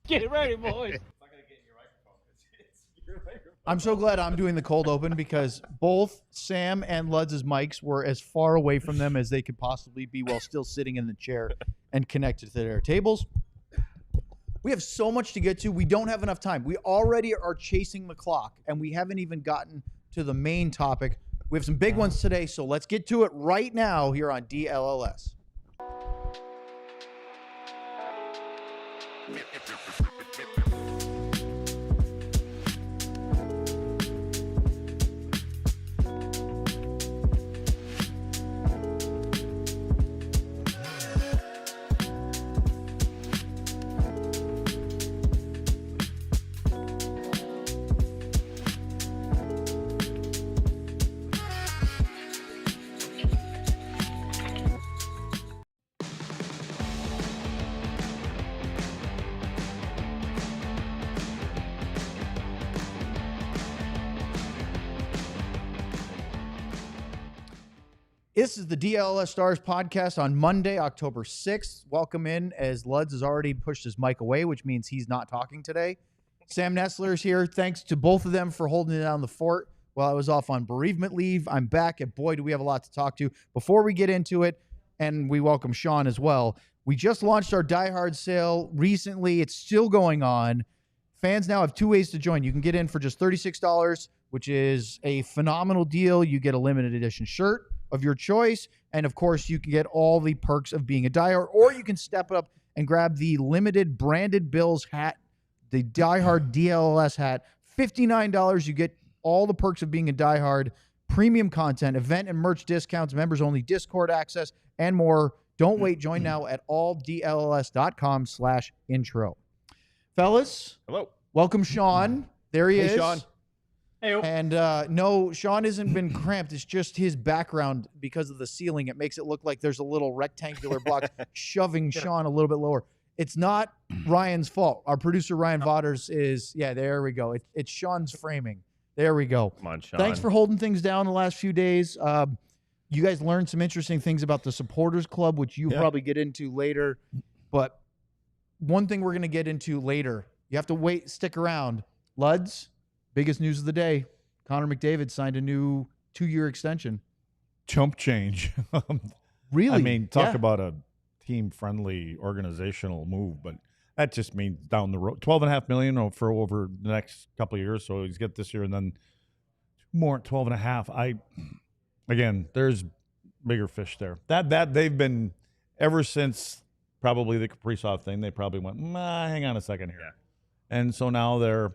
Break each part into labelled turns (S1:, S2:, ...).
S1: Get it ready, boys.
S2: I'm so glad I'm doing the cold open because both Sam and Luds' mics were as far away from them as they could possibly be while still sitting in the chair and connected to their tables. We have so much to get to. We don't have enough time. We already are chasing the clock, and we haven't even gotten to the main topic. We have some big ones today, so let's get to it right now here on DLLS. This is the DLLS Stars Podcast on Monday, October 6th. Welcome in, as Luds has already pushed his mic away, which means he's not talking today. Sam Nestler is here. Thanks to both of them for holding down the fort while I was off on bereavement leave. I'm back, and boy, do we have a lot to talk to. Before we get into it, and we welcome Sean as well, we just launched our Diehard sale recently. It's still going on. Fans now have two ways to join. You can get in for just $36, which is a phenomenal deal. You get a limited edition shirt of your choice, and of course you can get all the perks of being a diehard, or you can step up and grab the limited branded Bills hat, the Diehard DLLS hat. $59. You get all the perks of being a diehard, premium content, event and merch discounts, members only Discord access, and more. Don't wait. Join now at alldlls.com/intro. Fellas,
S3: hello,
S2: welcome Sean. There he is.
S3: Sean.
S1: Hey,
S2: and no, Sean hasn't been cramped. It's just his background because of the ceiling. It makes it look like there's a little rectangular block shoving Sean a little bit lower. It's not Ryan's fault. Our producer, Ryan Vaughters, is, yeah, there we go. It's Sean's framing. There we go.
S3: Come on, Sean.
S2: Thanks for holding things down the last few days. You guys learned some interesting things about the Supporters Club, which you probably get into later. But one thing we're going to get into later, you have to wait, stick around. Luds, biggest news of the day, Connor McDavid signed a new 2-year extension.
S4: Chump change.
S2: Really?
S4: I mean, talk about a team-friendly organizational move, but that just means down the road, $12.5 million for over the next couple of years. So he's got this year and then two more, 12.5. Again, there's bigger fish there. That they've been ever since probably the Kaprizov thing. They probably went, hang on a second here, and so now they're.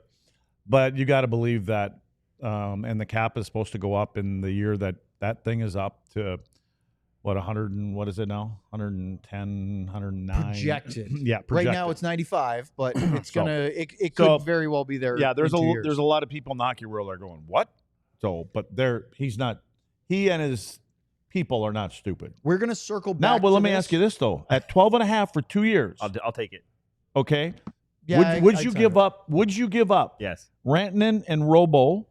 S4: But you got to believe that, and the cap is supposed to go up in the year that thing is up to, what, 100 and what is it now? 110, 109?
S2: Projected.
S4: Yeah, projected.
S2: Right now it's 95, but it's it could very well be there.
S4: Yeah, there's
S2: in
S4: a lot of people in the hockey world are going, what? So, but he and his people are not stupid.
S2: We're going to circle back.
S4: Now, but let me ask you this, though. At 12.5 for 2 years.
S3: I'll take it.
S4: Okay.
S2: Yeah,
S4: would you give up? Would you give up?
S3: Yes.
S4: Rantanen and Robo.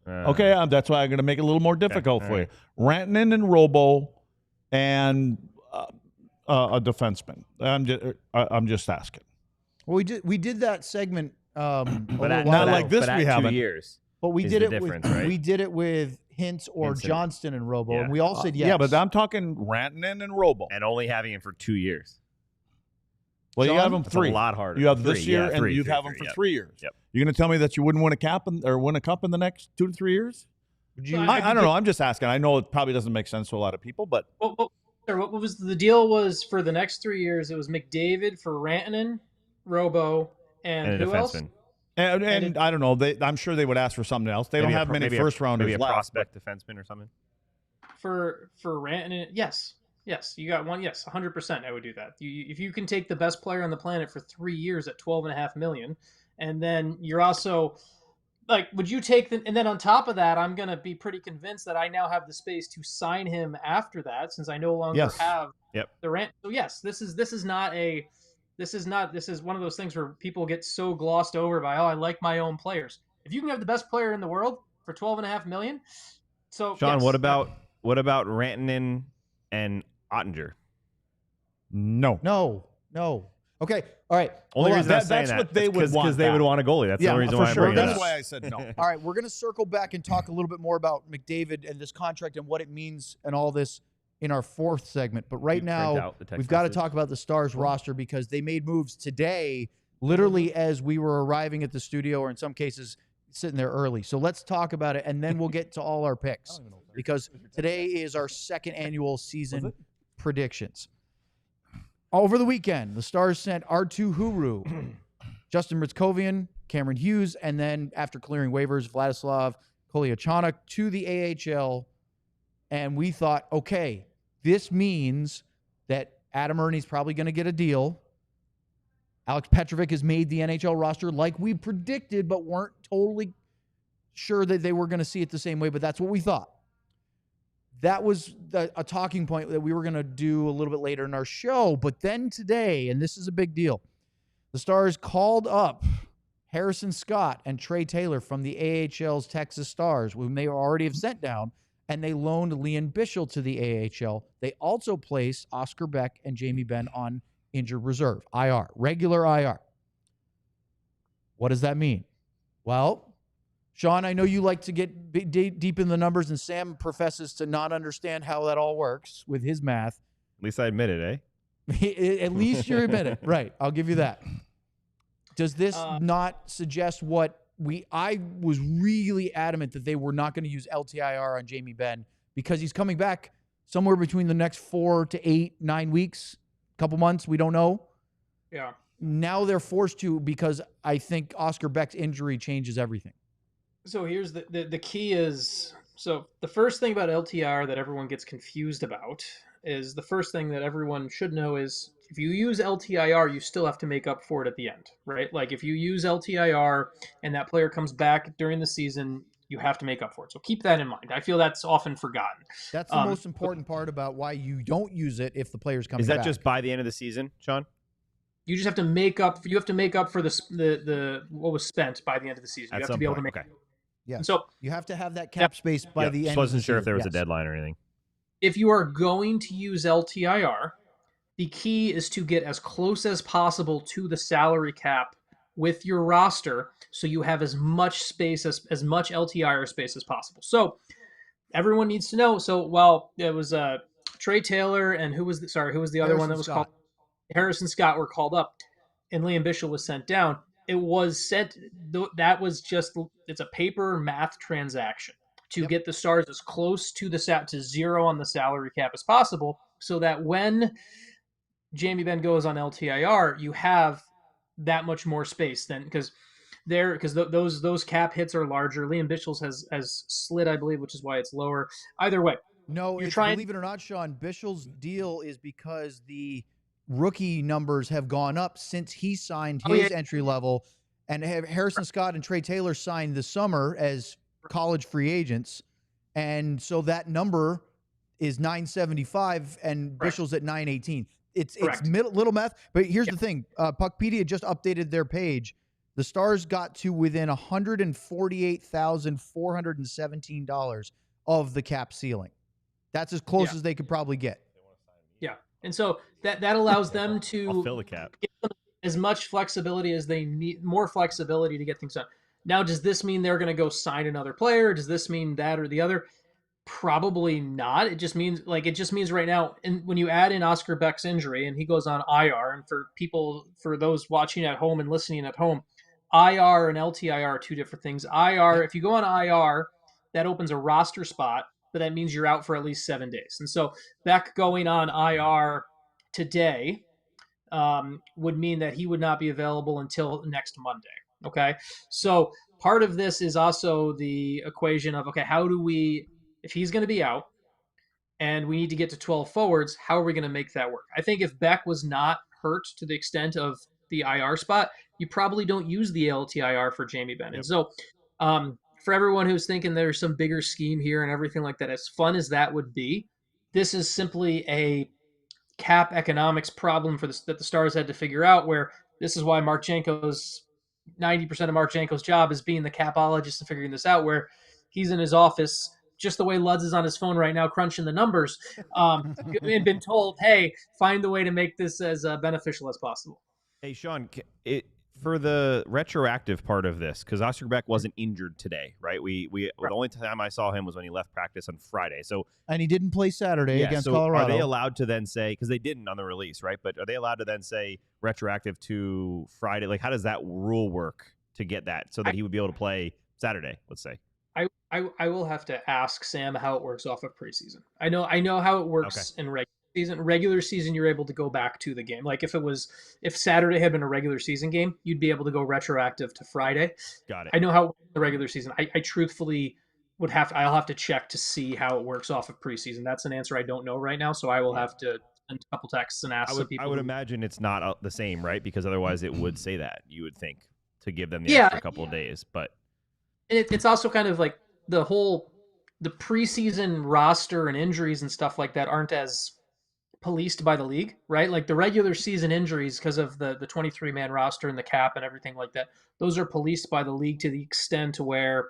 S4: Okay, that's why I'm going to make it a little more difficult for you. Rantanen and Robo, and a defenseman. I'm just asking.
S2: Well, we did that segment.
S4: Not like this. We haven't.
S3: 2 years.
S2: But we did it
S3: right?
S2: We did it with Hintz or
S3: Hinson.
S2: Johnston and Robo, and we all said yes.
S4: Yeah, but I'm talking Rantanen and Robo,
S3: and only having him for 2 years.
S4: Well,
S2: Sean,
S4: you have them
S3: That's
S4: three.
S3: a lot harder.
S4: You have this
S3: Three,
S4: year,
S3: yeah,
S4: and
S3: three,
S4: you
S3: three,
S4: have them
S3: three,
S4: for
S3: yep.
S4: 3 years.
S3: Yep.
S4: You're going to tell me that you wouldn't win a cup in the next 2 to 3 years? I don't know. I'm just asking. I know it probably doesn't make sense to a lot of people, but
S1: what was the deal? Was for the next 3 years? It was McDavid for Rantanen, Robo, and
S3: a
S1: who else?
S3: defenseman.
S4: and I don't know. I'm sure they would ask for something else. They don't have many first rounders
S3: maybe a
S4: left.
S3: prospect defenseman or something.
S1: For Rantanen, yes, you got one. Yes, 100%. I would do that. If you can take the best player on the planet for 3 years at $12.5 million, and then you're also like, would you take the? And then on top of that, I'm gonna be pretty convinced that I now have the space to sign him after that, since I no longer have the rent. So yes, this is one of those things where people get so glossed over by, I like my own players. If you can have the best player in the world for $12.5 million, so
S3: Sean,
S1: yes,
S3: what about Rantanen and Ottinger?
S4: No.
S2: Okay. All right.
S3: Only
S2: Hold on.
S3: reason I'm saying
S4: That's
S3: that
S4: what they would want
S3: because they would
S4: back.
S3: want a goalie. That's
S2: Yeah,
S3: the only reason
S4: For
S3: why
S4: sure.
S3: I bring it
S4: That's
S3: up.
S4: why I said no.
S2: All right, we're going to circle back and talk a little bit more about McDavid and this contract and what it means and all this in our fourth segment. But right
S3: You print
S2: now,
S3: out the text
S2: we've got to
S3: message.
S2: talk about the Stars roster because they made moves today, literally as we were arriving at the studio, or in some cases, sitting there early. So let's talk about it, and then we'll get to all our picks because today is our second annual season predictions. Over the weekend, the Stars sent R2 Huru, Justin Ritzkovian, Cameron Hughes, and then after clearing waivers, Vladislav Kolyachonok to the AHL. And we thought, okay, this means that Adam Ernie's probably going to get a deal. Alex Petrovic has made the NHL roster like we predicted, but weren't totally sure that they were going to see it the same way, but that's what we thought. That was a talking point that we were going to do a little bit later in our show. But then today, and this is a big deal, the Stars called up Harrison Scott and Trey Taylor from the AHL's Texas Stars, whom they already have sent down, and they loaned Leon Bischel to the AHL. They also placed Oscar Beck and Jamie Benn on injured reserve, IR, regular IR. What does that mean? Well, Sean, I know you like to get deep in the numbers, and Sam professes to not understand how that all works with his math.
S3: At least I admit it, eh?
S2: At least you admit it. Right. I'll give you that. Does this not suggest what I was really adamant that they were not going to use LTIR on Jamie Benn because he's coming back somewhere between the next 4 to 8, 9 weeks, couple months. We don't know.
S1: Yeah.
S2: Now they're forced to because I think Oscar Beck's injury changes everything.
S1: So here's the key is, so the first thing about LTIR that everyone gets confused about is the first thing that everyone should know is if you use LTIR, you still have to make up for it at the end, right? Like if you use LTIR and that player comes back during the season, you have to make up for it. So keep that in mind. I feel that's often forgotten.
S2: That's the most important part about why you don't use it if the player's coming back.
S3: Is that just by the end of the season, Sean?
S1: You just have to make up. You have to make up for the what was spent by the end of the season. You have to be able to make.
S3: Okay.
S2: Yeah.
S1: And so
S2: you have to have that cap space by the end.
S3: Just wasn't sure if there was
S2: yes.
S3: a deadline or anything.
S1: If you are going to use LTIR, the key is to get as close as possible to the salary cap with your roster, so you have as much space as much LTIR space as possible. So everyone needs to know. So while it was Trey Taylor and who was the other one that was called? Harrison Scott were called up, and Liam Bischel was sent down. It was sent. That was just it's a paper math transaction to get the Stars as close to to zero on the salary cap as possible, so that when Jamie Benn goes on LTIR, you have that much more space then because those cap hits are larger. Liam Bischel's has slid, I believe, which is why it's lower. Either way,
S2: no, believe it or not, Sean, Bischel's deal is because the rookie numbers have gone up since he signed his entry level, and Harrison Scott and Trey Taylor signed this summer as college free agents, and so that number is 975 and Bischel's at 918. It's little math, but here's the thing. Puckpedia just updated their page. The Stars got to within $148,417 of the cap ceiling. That's as close as they could probably get.
S1: Yeah. And so that allows them to
S3: fill the cap.
S1: Get as much flexibility as they need, more flexibility to get things done. Now, does this mean they're going to go sign another player? Does this mean that or the other? Probably not. It just means right now, and when you add in Oscar Beck's injury and he goes on IR, and for those watching at home and listening at home, IR and LTIR are two different things. IR, if you go on IR, that opens a roster spot, but that means you're out for at least 7 days. And so Beck going on IR today would mean that he would not be available until next Monday. Okay. So part of this is also the equation of, okay, how do we, if he's going to be out and we need to get to 12 forwards, how are we going to make that work? I think if Beck was not hurt to the extent of the IR spot, you probably don't use the LTIR for Jamie Benn. Yep. And so for everyone who's thinking there's some bigger scheme here and everything like that, as fun as that would be, this is simply a cap economics problem that the Stars had to figure out, where this is why 90% of Mark Janko's job is being the capologist and figuring this out, where he's in his office, just the way Luds is on his phone right now, crunching the numbers, and been told, hey, find the way to make this as beneficial as possible.
S3: Hey, Sean, for the retroactive part of this, because Osterbeck wasn't injured today, right? The only time I saw him was when he left practice on Friday. So
S2: And he didn't play Saturday against
S3: so
S2: Colorado.
S3: Are they allowed to then say, because they didn't on the release, right? But are they allowed to then say retroactive to Friday? Like, how does that rule work to get that so that he would be able to play Saturday, let's say?
S1: I will have to ask Sam how it works off of preseason. I know how it works in regular season. Regular season, you're able to go back to the game. Like if Saturday had been a regular season game, you'd be able to go retroactive to Friday.
S3: Got it.
S1: I know how the regular season. I truthfully I'll have to check to see how it works off of preseason. That's an answer I don't know right now, so I will have to send a couple texts and ask some people.
S3: I would imagine it's not the same, right? Because otherwise it would say that, you would think, to give them the extra couple of days. But
S1: it's also kind of like the preseason roster and injuries and stuff like that aren't as policed by the league, right? Like the regular season injuries, because of the 23-man roster and the cap and everything like that, those are policed by the league to the extent to where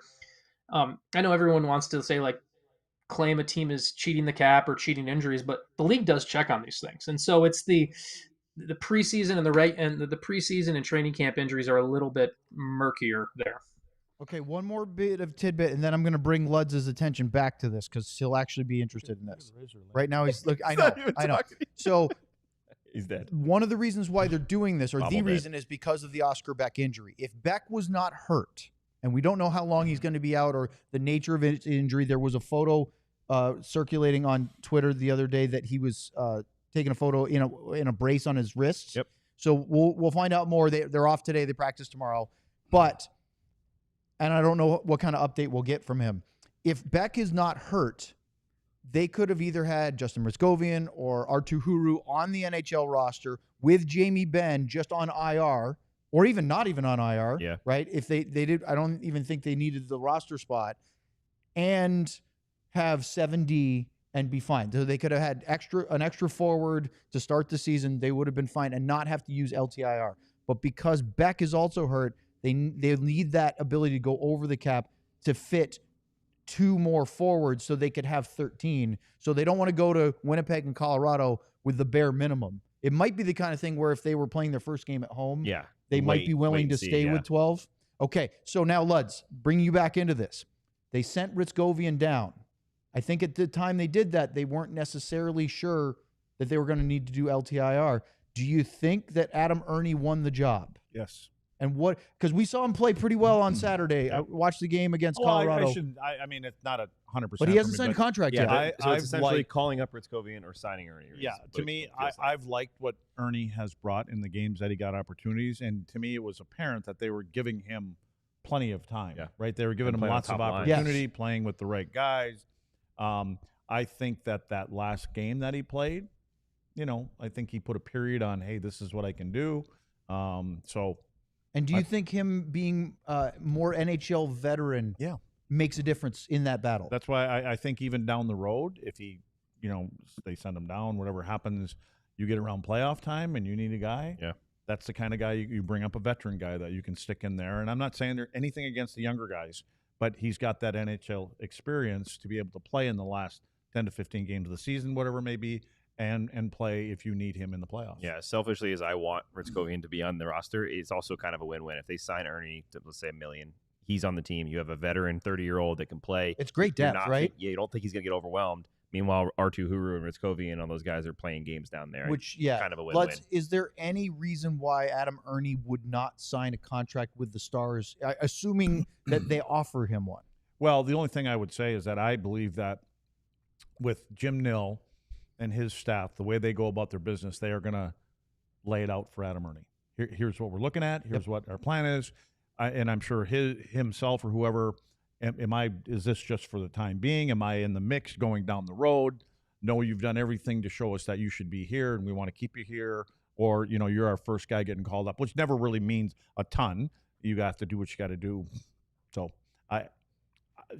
S1: I know everyone wants to say like claim a team is cheating the cap or cheating injuries, but the league does check on these things. And so it's the preseason and the preseason and training camp injuries are a little bit murkier there.
S2: Okay, one more bit of tidbit, and then I'm going to bring Ludz's attention back to this because he'll actually be interested in this. Right now, he's look. I know. So
S3: he's dead.
S2: One of the reasons why they're doing this, or the reason, is because of the Oscar Beck injury. If Beck was not hurt, and we don't know how long he's going to be out or the nature of his injury, there was a photo circulating on Twitter the other day that he was taking a photo in a brace on his wrists.
S3: Yep.
S2: So we'll find out more. They're off today. They practice tomorrow, and I don't know what kind of update we'll get from him. If Beck is not hurt, they could have either had Justin Ristgovian or Arttu Huru on the NHL roster with Jamie Benn just on IR, or even not even on IR.
S3: Yeah.
S2: Right? If they did, I don't even think they needed the roster spot, and have 7D and be fine. So they could have had an extra forward to start the season. They would have been fine and not have to use LTIR. But because Beck is also hurt, they need that ability to go over the cap to fit 2 more forwards so they could have 13. So they don't want to go to Winnipeg and Colorado with the bare minimum. It might be the kind of thing where if they were playing their first game at home, they might be willing to stay with 12. Okay, so now Luds, bring you back into this. They sent Ristgovian down. I think at the time they did that, they weren't necessarily sure that they were going to need to do LTIR. Do you think that Adam Ernie won the job?
S4: Yes.
S2: And what? Because we saw him play pretty well on Saturday. I watched the game against Colorado.
S4: I mean, it's not 100%.
S2: But he hasn't signed a contract yet.
S3: So it's essentially calling up Ristgovian or signing Ernie.
S4: To me, I've liked what Ernie has brought in the games that he got opportunities. And to me, it was apparent that they were giving him plenty of time.
S3: Yeah.
S4: Right? They were giving him lots of opportunity, playing with the right guys. I think that last game that he played, I think he put a period on, hey, this is what I can do.
S2: And do you think him being more NHL veteran makes a difference in that battle?
S4: That's why I think even down the road, if he, they send him down, whatever happens, you get around playoff time and you need a guy.
S3: Yeah.
S4: That's the kind of guy you bring up, a veteran guy that you can stick in there. And I'm not saying there's anything against the younger guys, but he's got that NHL experience to be able to play in the last 10 to 15 games of the season, whatever it may be, and play if you need him in the playoffs.
S3: Yeah, selfishly as I want Ristgovian to be on the roster, it's also kind of a win-win. If they sign Ernie to, let's say, $1 million, he's on the team. You have a veteran 30-year-old that can play.
S2: It's great depth, right?
S3: Yeah, you don't think he's going to get overwhelmed. Meanwhile, Arttu Huru and Ristgovian and all those guys are playing games down there.
S2: Which,
S3: kind of a win-win.
S2: Is there any reason why Adam Ernie would not sign a contract with the Stars, assuming that they offer him one?
S4: Well, the only thing I would say is that I believe that with Jim Nill and his staff, the way they go about their business, they are going to lay it out for Adam Ernie. Here's what we're looking at. Here's what our plan is. And I'm sure himself or whoever, is this just for the time being? Am I in the mix going down the road? No, you've done everything to show us that you should be here and we want to keep you here. Or, you're our first guy getting called up, which never really means a ton. You have to do what you got to do. So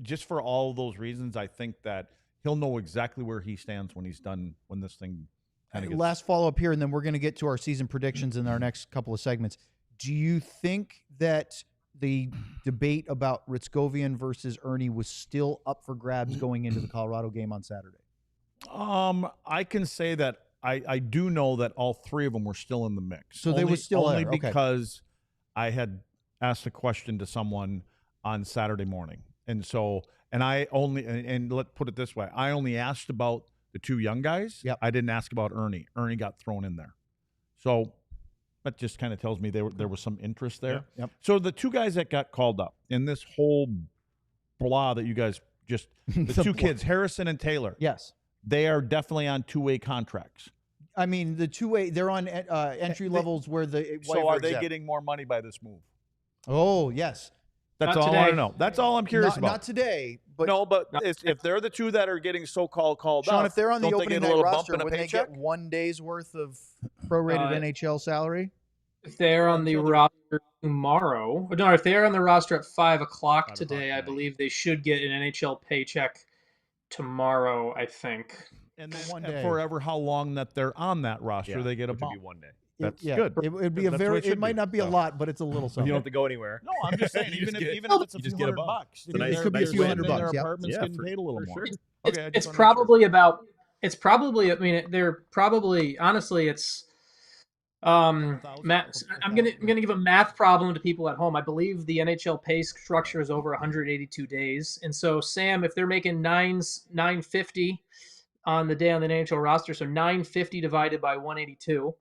S4: just for all those reasons, I think that he'll know exactly where he stands when he's done, when this thing kind of gets...
S2: Last follow-up here, and then we're going to get to our season predictions in our next couple of segments. Do you think that the debate about Ristgovian versus Ernie was still up for grabs going into the Colorado game on Saturday?
S4: I can say that I do know that all three of them were still in the mix.
S2: So they were still
S4: only
S2: there, okay.
S4: because I had asked a question to someone on Saturday morning, and let's put it this way: I only asked about the two young guys.
S2: Yep.
S4: I didn't ask about Ernie. Ernie got thrown in there, so that just kind of tells me there was some interest there.
S2: Yep.
S4: So the two guys that got called up in this whole blah that you guys just the two kids, Harrison and Taylor.
S2: Yes.
S4: They are definitely on two-way contracts.
S2: I mean, the two-way, they're on entry levels where the
S4: So are they getting more money by this move?
S2: Oh, yes.
S4: That's
S1: Not
S4: all I
S1: today.
S4: want to know. That's all I'm curious about.
S2: Not today, but
S4: No, but if they're the two that are getting so-called called
S2: Sean,
S4: up,
S2: if they're on the
S4: don't they
S2: opening
S4: get a
S2: night
S4: little
S2: roster,
S4: bump in a
S2: wouldn't they
S4: paycheck?
S2: get 1 day's worth of prorated NHL salary?
S1: If they're on the roster tomorrow, no, if they're on the roster at 5 o'clock today, I believe they should get an NHL paycheck tomorrow, I think.
S4: And then
S2: 1 day.
S4: forever, how long that they're on that roster, they get a
S3: which would
S4: bump.
S3: be 1 day.
S4: That's
S2: yeah,
S4: good.
S2: It would be a
S4: That's what
S2: very.
S4: it should
S2: It might
S4: be.
S2: not be a
S3: So-
S2: lot, but it's a little
S3: You
S2: something.
S3: don't have to go anywhere.
S4: No, I'm just saying,
S3: You
S4: even
S3: just
S4: if
S3: get-
S4: it's a
S3: you
S4: few
S3: just get a
S4: $100
S3: bump.
S4: bucks,
S3: It's a nice-
S2: It could be a
S3: nice
S2: few
S3: win
S2: $100
S3: in
S2: bucks.
S3: there.
S2: Yep.
S4: Apartments
S3: Yeah,
S4: getting
S3: for-
S4: paid a little
S3: for
S4: more.
S3: sure.
S4: Okay,
S1: It's probably about. It's probably. I mean, they're probably. Honestly, it's. Matt, I'm gonna give a math problem to people at home. I believe the NHL pay structure is over 182 days, and so Sam, if they're making 950 on the day on the NHL roster, so 950 divided by 182,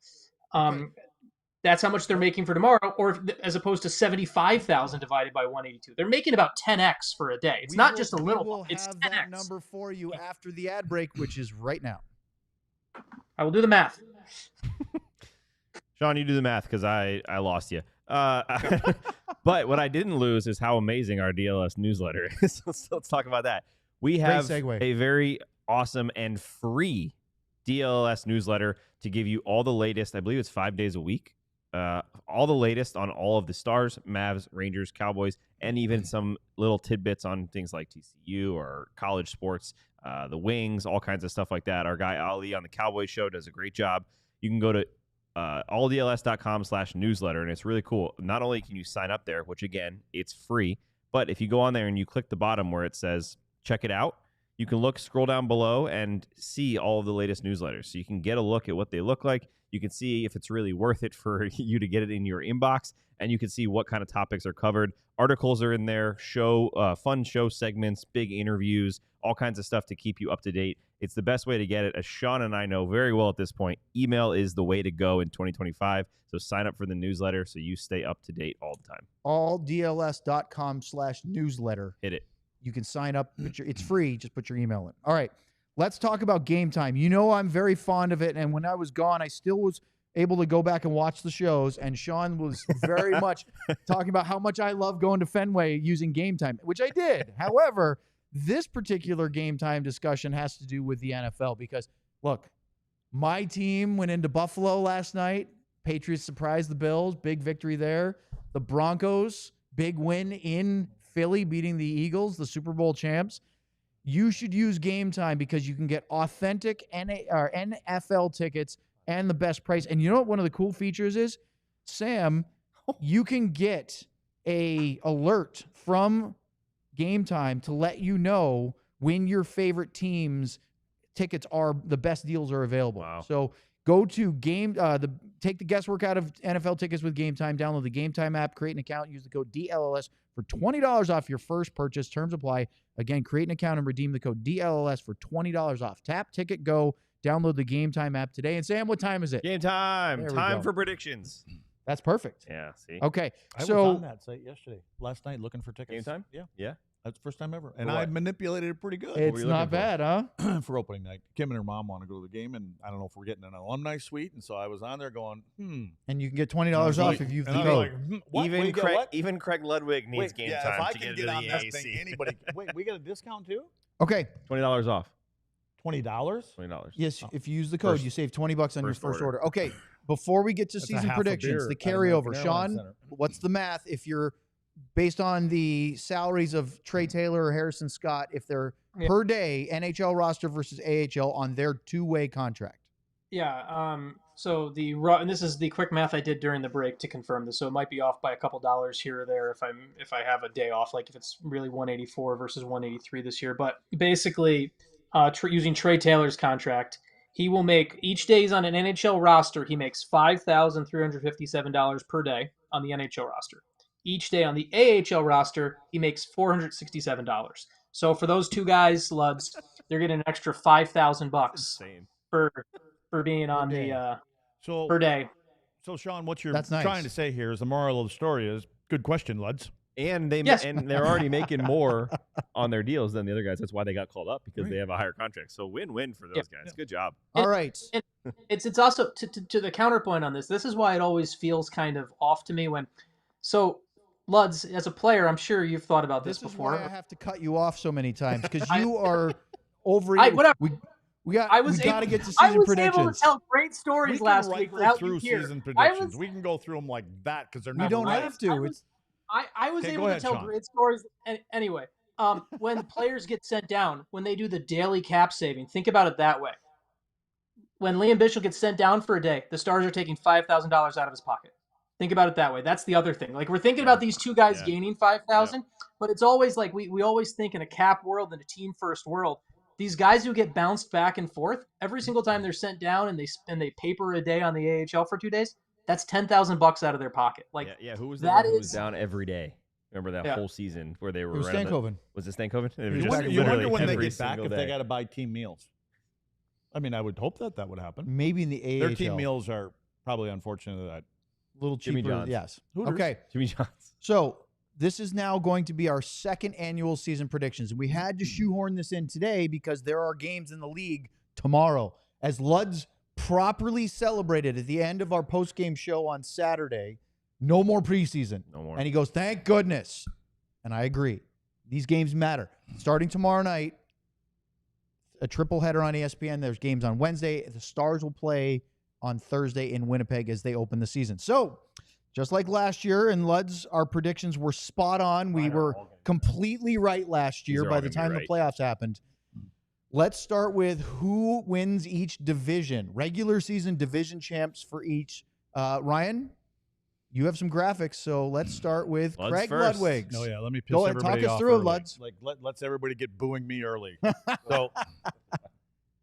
S1: that's how much they're making for tomorrow, or as opposed to 75,000 divided by 182. They're making about 10x for a day. It's not just a little.
S2: We will
S1: It's
S2: have
S1: 10x.
S2: that number for you after the ad break, which is right now.
S1: I will do the math.
S3: Sean, you do the math because I lost you. But what I didn't lose is how amazing our DLS newsletter is. So let's talk about that. We have
S2: segue.
S3: a very awesome and free DLS newsletter to give you all the latest. I believe it's 5 days a week. All the latest on all of the Stars, Mavs, Rangers, Cowboys, and even some little tidbits on things like TCU or college sports, the Wings, all kinds of stuff like that. Our guy Ali on the Cowboys show does a great job. You can go to alldls.com/newsletter, and it's really cool. Not only can you sign up there, which again, it's free, but if you go on there and you click the bottom where it says check it out, you can scroll down below and see all of the latest newsletters. So you can get a look at what they look like. You can see if it's really worth it for you to get it in your inbox, and you can see what kind of topics are covered. Articles are in there, fun show segments, big interviews, all kinds of stuff to keep you up to date. It's the best way to get it. As Sean and I know very well at this point, email is the way to go in 2025. So sign up for the newsletter so you stay up to date all the time.
S2: alldls.com/newsletter.
S3: Hit it.
S2: You can sign up. It's free. Just put your email in. All right. Let's talk about Game Time. You know I'm very fond of it, and when I was gone, I still was able to go back and watch the shows, and Sean was very much talking about how much I love going to Fenway using Game Time, which I did. However, this particular Game Time discussion has to do with the NFL because, look, my team went into Buffalo last night. Patriots surprised the Bills. Big victory there. The Broncos, big win in Philly, beating the Eagles, the Super Bowl champs. You should use Game Time because you can get authentic NFL tickets and the best price. And you know what one of the cool features is? Sam, you can get a alert from Game Time to let you know when your favorite team's tickets are the best deals are available.
S3: Wow.
S2: So go to take the guesswork out of NFL tickets with Game Time. Download the Game Time app, create an account, use the code DLLS for $20 off your first purchase. Terms apply. Again, create an account and redeem the code DLLS for $20 off. Tap, ticket, go. Download the Game Time app today. And Sam, what time is it?
S3: Game time.
S2: There we
S3: Time
S2: go.
S3: for predictions.
S2: That's perfect.
S3: Yeah, see?
S2: Okay,
S4: I was
S2: so
S4: on that site last night, looking for tickets.
S3: Game Time?
S4: Yeah.
S3: Yeah.
S4: That's the first time ever. And
S3: For
S4: I
S3: what?
S4: manipulated it pretty good.
S2: it's
S3: you
S2: not
S3: looking for?
S2: bad, huh?
S4: For opening night. Kim and her mom want to go to the game, and I don't know if we're getting an alumni suite. And so I was on there going,
S2: And you can get $20 off if you've
S4: and I was
S2: code.
S4: like, what?
S3: Even
S4: Will you get
S3: Craig,
S4: what?
S3: even Craig Ludwig needs
S4: Wait,
S3: game
S4: yeah,
S3: time
S4: if I
S3: to
S4: can
S3: get
S4: get
S3: into
S4: on
S3: the
S4: that
S3: AAC.
S4: thing, anybody. Wait, we get a discount too?
S2: Okay.
S3: $20 off.
S4: $20?
S3: $20.
S2: Yes, if you use the code,
S3: First-
S2: you save $20 on your
S3: first
S2: first
S3: order.
S2: order. Okay, before we get to
S4: That's a
S2: season
S4: half a
S2: predictions,
S4: beer
S2: the
S4: at American
S2: carryover.
S4: Airlines
S2: Sean,
S4: Center.
S2: what's the math if you're based on the salaries of Trey Taylor or Harrison Scott, if they're
S1: Yeah.
S2: per day NHL roster versus AHL on their two-way contract?
S1: Yeah. So and this is the quick math I did during the break to confirm this. So it might be off by a couple dollars here or there if I have a day off, like if it's really 184 versus 183 this year. But basically, using Trey Taylor's contract, he will make each day he's on an NHL roster, he makes $5,357 per day on the NHL roster. Each day on the AHL roster, he makes $467. So for those two guys, Luds, they're getting an extra $5,000 for being on the per day.
S4: So Sean, what you're
S2: That's nice.
S4: trying to say here is the moral of the story is good question, Luds.
S3: And they're already making more on their deals than the other guys. That's why they got called up, because they have a higher contract. So win-win for those guys. Good job.
S2: All right.
S1: It's also to the counterpoint on this. This is why it always feels kind of off to me when. So, Luds, as a player, I'm sure you've thought about this before.
S2: This is why I have to cut you off so many times, because you are over.
S1: Whatever.
S2: We got to get to season predictions.
S1: I was able to tell great stories last week without
S4: through
S1: you here.
S4: Season predictions. We can go through them like that because they're not.
S2: We don't have to.
S1: I was able to tell great stories. Anyway, when players get sent down, when they do the daily cap saving, think about it that way. When Liam Bishop gets sent down for a day, the Stars are taking $5,000 out of his pocket. Think about it that way. That's the other thing. Like, we're thinking about these two guys gaining $5,000, but it's always like we always think in a cap world and a team first world. These guys who get bounced back and forth, every single time they're sent down and they paper a day on the AHL for 2 days, that's $10,000 out of their pocket. Like,
S3: who was that? Who was down every day? Remember that whole season where they were?
S2: It was Stankoven.
S3: Was it Stankoven?
S4: You wonder when they get back if they got to buy team meals. I mean, I would hope that would happen.
S2: Maybe in the AHL.
S4: Their team meals are probably, unfortunately, that
S2: a little cheaper.
S3: Jimmy John's.
S2: Yes.
S4: Hooters.
S2: Okay.
S3: Jimmy John's.
S2: So this is now going to be our second annual season predictions. We had to shoehorn this in today because there are games in the league tomorrow. As Luds properly celebrated at the end of our post-game show on Saturday, no more preseason.
S3: No more.
S2: And he goes, thank goodness. And I agree. These games matter. Starting tomorrow night, a triple header on ESPN. There's games on Wednesday. The Stars will play on Thursday in Winnipeg as they open the season. So, just like last year, and Luds, our predictions were spot on. We were completely right last year by the time the playoffs happened. Let's start with who wins each division. Regular season division champs for each. Ryan, you have some graphics, so let's start with
S3: Luds
S2: Craig
S3: first.
S2: Ludwig.
S4: No, let me piss
S2: Go ahead,
S4: everybody
S2: talk us
S4: off
S2: through it,
S4: early.
S2: Luds.
S4: Like, let's everybody get booing me early.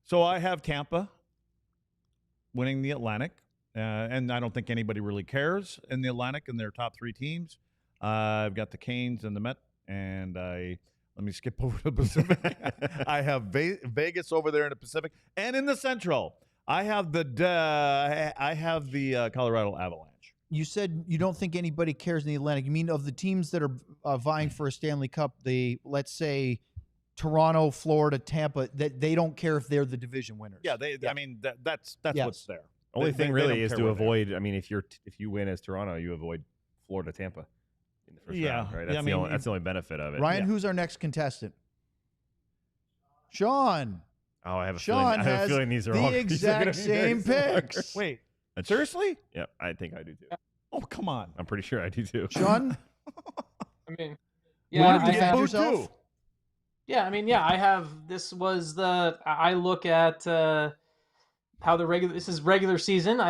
S4: So I have Tampa winning the Atlantic, and I don't think anybody really cares in the Atlantic in their top three teams. I've got the Canes and the Met, and let me skip over to the Pacific. I have Vegas over there in the Pacific, and in the Central, I have the Colorado Avalanche.
S2: You said you don't think anybody cares in the Atlantic. You mean of the teams that are vying for a Stanley Cup, let's say Toronto, Florida, Tampa, that they don't care if they're the division winners.
S4: Yeah, I mean that's what's there.
S3: Only thing really is to avoid. I mean, if you win as Toronto, you avoid Florida, Tampa in the first round, right? That's the only benefit of it.
S2: Ryan, who's our next contestant? Sean.
S3: Oh, I have a
S2: feeling
S3: these are
S2: the
S3: all
S2: exact same picks.
S4: Wait, seriously?
S3: Yeah, I think I do too.
S4: Oh, come on.
S3: I'm pretty sure I do too.
S2: Sean?
S1: I mean,
S2: defend yourself?
S1: Yeah, I mean, I have. This was I look at how this is regular season.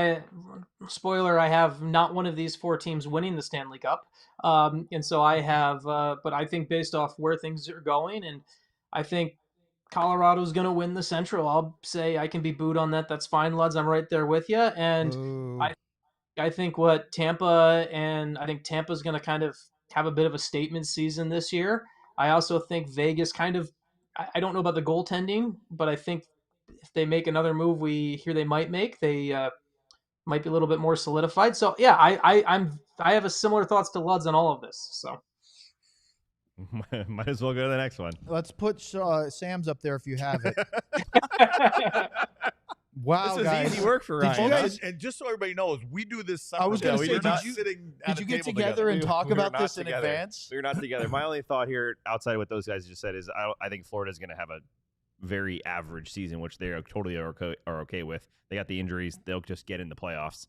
S1: Spoiler, I have not one of these four teams winning the Stanley Cup. And so I have, but I think based off where things are going, and I think Colorado's going to win the Central. I'll say I can be booed on that. That's fine, Luds. I'm right there with you. And I think I think Tampa's going to kind of have a bit of a statement season this year. I also think Vegas I don't know about the goaltending, but I think if they make another move they might make, they might be a little bit more solidified. So yeah, I have a similar thoughts to Luds on all of this. So
S3: might as well go to the next one.
S2: Let's put Sam's up there if you have it. Wow,
S3: this
S2: guys.
S3: is easy work for Ryan.
S4: And just so everybody knows, we do this.
S2: I was going to say,
S4: did
S2: you get together and talk about this in
S3: together.
S2: advance?
S3: We're not together. My only thought here, outside of what those guys just said, is I think Florida's going to have a very average season, which they are totally are okay with. They got the injuries; they'll just get in the playoffs.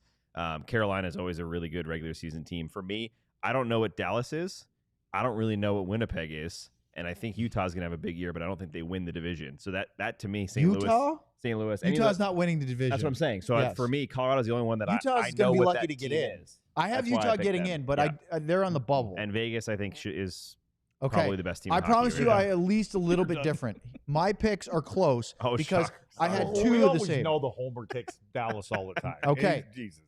S3: Carolina is always a really good regular season team. For me, I don't know what Dallas is. I don't really know what Winnipeg is. And I think Utah's going to have a big year, but I don't think they win the division. So that to me, St. Louis.
S2: Utah's not winning the division.
S3: That's what I'm saying. So for me, Colorado's the only one that
S2: Utah's
S3: I know
S2: going to be
S3: what
S2: lucky
S3: that
S2: to get
S3: team
S2: in.
S3: is.
S2: I have Utah getting in, but they're on the bubble.
S3: And Vegas, I think, is
S2: Okay.
S3: Probably the best team.
S2: I
S3: in hockey
S2: promise
S3: right
S2: you,
S3: now.
S2: I at least a little bit different. My picks are close
S3: Oh,
S2: because
S3: shucks.
S2: I had
S4: Oh,
S2: two
S4: we
S2: of the
S4: always
S2: same.
S4: know the homer takes Dallas all the time.
S2: Okay.
S4: Jesus.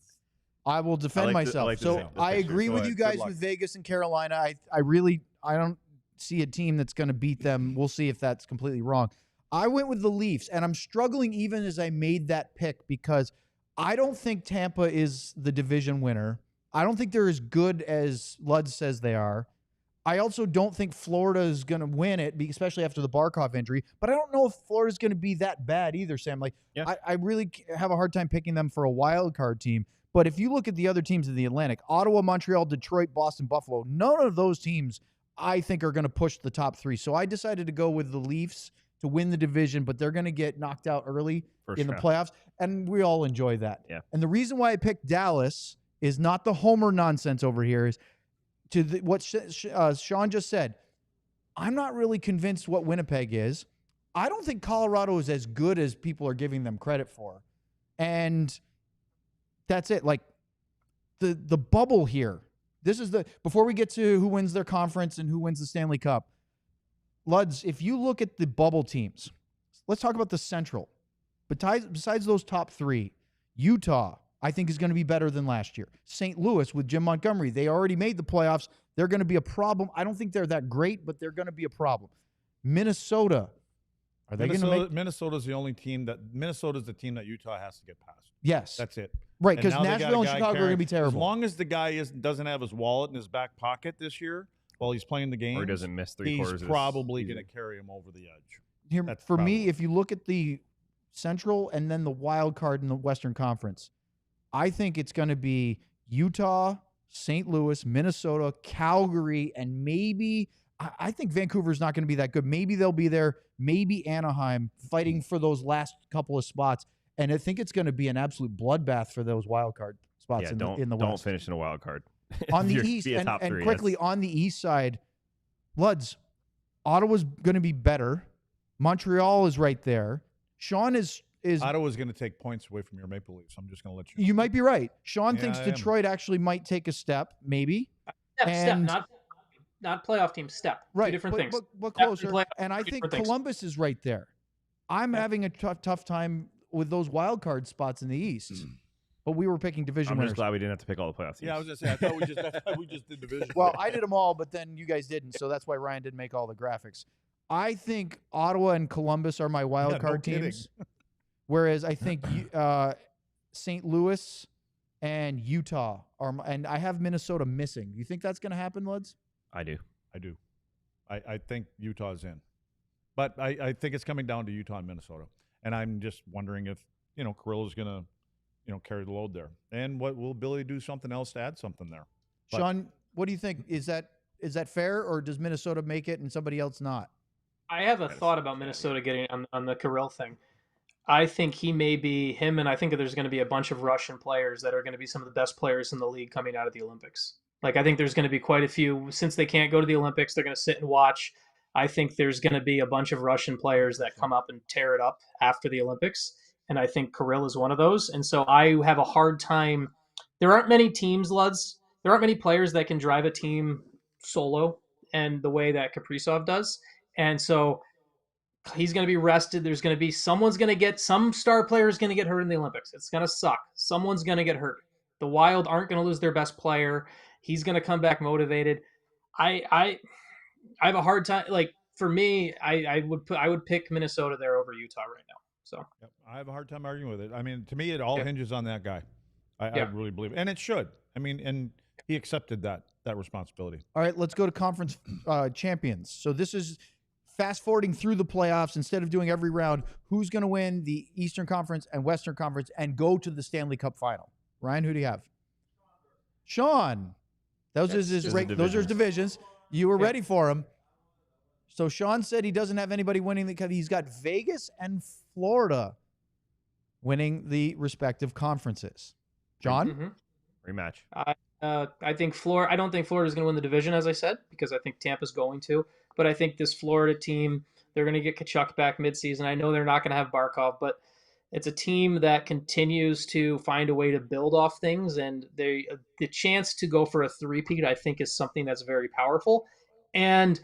S2: I will defend
S3: I
S2: myself.
S3: like the
S2: so
S3: same- the
S2: I
S3: picture.
S2: agree
S4: Go
S2: with
S4: ahead.
S2: you
S4: Good
S2: guys
S4: luck.
S2: with Vegas and Carolina. I don't see a team that's going to beat them. We'll see if that's completely wrong. I went with the Leafs, and I'm struggling even as I made that pick because I don't think Tampa is the division winner. I don't think they're as good as Lud says they are. I also don't think Florida is going to win it, especially after the Barkov injury. But I don't know if Florida's going to be that bad either, Sam. Like,
S3: Yeah.
S2: I really have a hard time picking them for a wild card team. But if you look at the other teams in the Atlantic, Ottawa, Montreal, Detroit, Boston, Buffalo, none of those teams I think are going to push the top three. So I decided to go with the Leafs to win the division, but they're going to get knocked out early in the playoffs, and we all enjoy that.
S3: Yeah.
S2: And the reason why I picked Dallas is not the homer nonsense over here, is to what Sean just said. I'm not really convinced what Winnipeg is. I don't think Colorado is as good as people are giving them credit for. And that's it. Like the bubble here. This is before we get to who wins their conference and who wins the Stanley Cup. Luds, if you look at the bubble teams, let's talk about the Central. Besides those top three, Utah, I think, is going to be better than last year. St. Louis with Jim Montgomery, they already made the playoffs. They're going to be a problem. I don't think they're that great, but they're going to be a problem. Minnesota, are they going to make?
S4: Minnesota's the only team Minnesota's the team that Utah has to get past.
S2: Yes.
S4: That's it.
S2: Right,
S4: And
S2: because
S4: now they got
S2: Nashville
S4: a
S2: and
S4: guy
S2: Chicago are going to
S4: carrying-
S2: be terrible.
S4: As long as the guy doesn't have his wallet in his back pocket this year while he's playing the game,
S3: Or doesn't miss three
S4: he's
S3: quarters. of this
S4: probably
S3: season.
S4: going to carry him over the edge.
S2: Here,
S4: That's
S2: for me,
S4: probably-
S2: if you look at the Central and then the wild card in the Western Conference, I think it's going to be Utah, St. Louis, Minnesota, Calgary, and maybe I think Vancouver's not going to be that good. Maybe they'll be there. Maybe Anaheim fighting for those last couple of spots. And I think it's going to be an absolute bloodbath for those wild card spots
S3: Yeah,
S2: in
S3: don't
S2: the
S3: don't
S2: West.
S3: finish in a wild card.
S2: On
S3: If
S2: the
S3: you're-
S2: East,
S3: be a
S2: and
S3: top three,
S2: quickly
S3: that's-
S2: on the East side, Luds, Ottawa's going to be better. Montreal is right there. Sean is
S4: Ottawa's going to take points away from your Maple Leafs. I'm just going to let you know.
S2: you might be right. Sean
S4: Yeah,
S2: thinks
S4: I am.
S2: Detroit actually might take a step, maybe.
S1: Step,
S2: And-
S1: not playoff team. Step.
S2: Right,
S1: Two different things.
S2: but
S1: Step and
S2: closer.
S1: playoff,
S2: And I
S1: two
S2: think
S1: different things.
S2: Columbus is right there. I'm
S1: Yeah.
S2: having a tough time with those wild card spots in the East. But we were picking division
S3: I'm
S2: winners.
S3: just glad we didn't have to pick all the playoff teams.
S4: Yeah, I was going to say, I thought we just did division.
S2: Well, I did them all, but then you guys didn't, so that's why Ryan didn't make all the graphics. I think Ottawa and Columbus are my wild
S4: Yeah, no
S2: card
S4: kidding.
S2: teams, whereas I think St. Louis and Utah are, and I have Minnesota missing. You think that's going to happen, Luds?
S3: I do.
S4: I do. I think Utah's in. But I think it's coming down to Utah and Minnesota. And I'm just wondering if, Kirill is going to, carry the load there. And what will Billy do something else to add something there? But-
S2: Sean, what do you think? Is that fair, or does Minnesota make it and somebody else not?
S1: I have a thought about Minnesota getting on the Kirill thing. I think he may be him, and I think that there's going to be a bunch of Russian players that are going to be some of the best players in the league coming out of the Olympics. Like, I think there's going to be quite a few. Since they can't go to the Olympics, they're going to sit and watch. I think there's going to be a bunch of Russian players that come up and tear it up after the Olympics, and I think Kirill is one of those. And so I have a hard time. There aren't many teams, Luds. There aren't many players that can drive a team solo and the way that Kaprizov does. And so he's going to be rested. There's going to be some star player is going to get hurt in the Olympics. It's going to suck. Someone's going to get hurt. The Wild aren't going to lose their best player. He's going to come back motivated. I have a hard time. Like, for me, I would pick Minnesota there over Utah right now. So
S4: Yep, I have a hard time arguing with it. I mean, to me, it all
S1: Yeah.
S4: hinges on that guy. I
S1: Yeah.
S4: really believe it. And it should. I mean, and he accepted that responsibility.
S2: All right, let's go to conference champions. So this is fast forwarding through the playoffs. Instead of doing every round, who's going to win the Eastern Conference and Western Conference and go to the Stanley Cup final? Ryan, who do you have? Sean. Those are his divisions. You were ready for him. So Sean said he doesn't have anybody winning the cup. He's got Vegas and Florida winning the respective conferences. John?
S1: Mhm.
S3: Rematch.
S1: I think I don't think Florida's going to win the division, as I said, because I think Tampa's going to. But I think this Florida team, they're going to get Kachuk back midseason. I know they're not going to have Barkov, but it's a team that continues to find a way to build off things, and the chance to go for a three-peat, I think, is something that's very powerful. And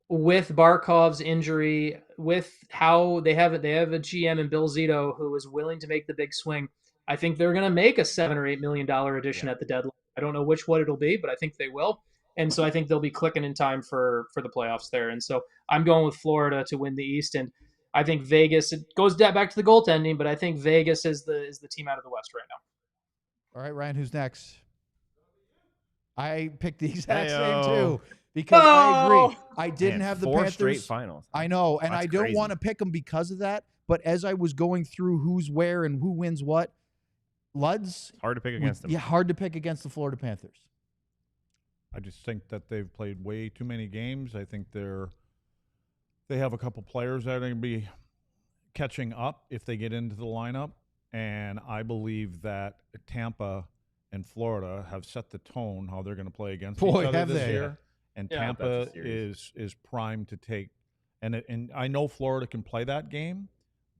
S1: with Barkov's injury, with how they have a GM in Bill Zito who is willing to make the big swing, I think they're going to make a $7 or $8 million addition at the deadline. I don't know what it'll be, but I think they will. And so I think they'll be clicking in time for the playoffs there. And so I'm going with Florida to win the East. And I think Vegas, it goes back to the goaltending, but I think Vegas is the team out of the West right now.
S2: All right, Ryan, who's next? I picked the exact same
S3: Heyo.
S2: too because I agree. I didn't
S3: Man,
S2: have the
S3: 4
S2: Panthers.
S3: straight finals.
S2: I know, and
S3: That's
S2: I don't
S3: crazy.
S2: want to pick them because of that. But as I was going through who's where and who wins what, Luds,
S3: Hard to pick against them.
S2: yeah, hard to pick against the Florida Panthers.
S4: I just think that they've played way too many games. I think they have a couple players that are going to be catching up if they get into the lineup, and I believe that Tampa and Florida have set the tone how they're going to play against each other
S2: have
S4: this
S2: they.
S4: year. And
S1: Yeah,
S4: Tampa
S3: that's a series.
S4: is primed to take, and I know Florida can play that game,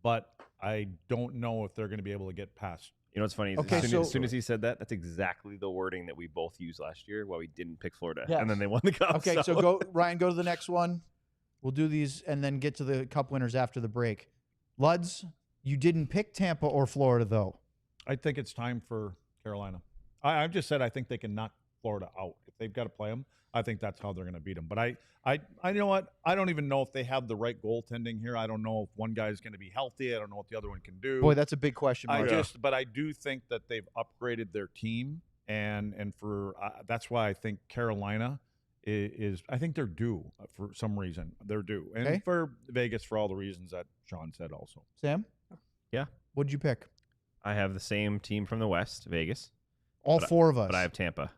S4: but I don't know if they're going to be able to get past.
S3: You know what's funny? Is
S2: Okay,
S3: as soon as he said that, that's exactly the wording that we both used last year while we didn't pick Florida.
S2: Yes.
S3: And then they won the cup.
S2: Okay, so go, Ryan, go to the next one. We'll do these and then get to the cup winners after the break. Luds, you didn't pick Tampa or Florida, though.
S4: I think it's time for Carolina. I've just said I think they can knock Florida out. If they've got to play them, I think that's how they're going to beat them. But I you know what? I don't even know if they have the right goaltending here. I don't know if one guy is going to be healthy. I don't know what the other one can do.
S2: Boy, that's a big question mark.
S4: But I do think that they've upgraded their team, and for that's why I think Carolina is. I think they're due for some reason. They're due, and
S2: Okay.
S4: for Vegas for all the reasons that Sean said. Also,
S2: Sam?
S3: Yeah.
S2: What'd you pick?
S3: I have the same team from the West, Vegas,
S2: All four of us.
S3: but I have Tampa.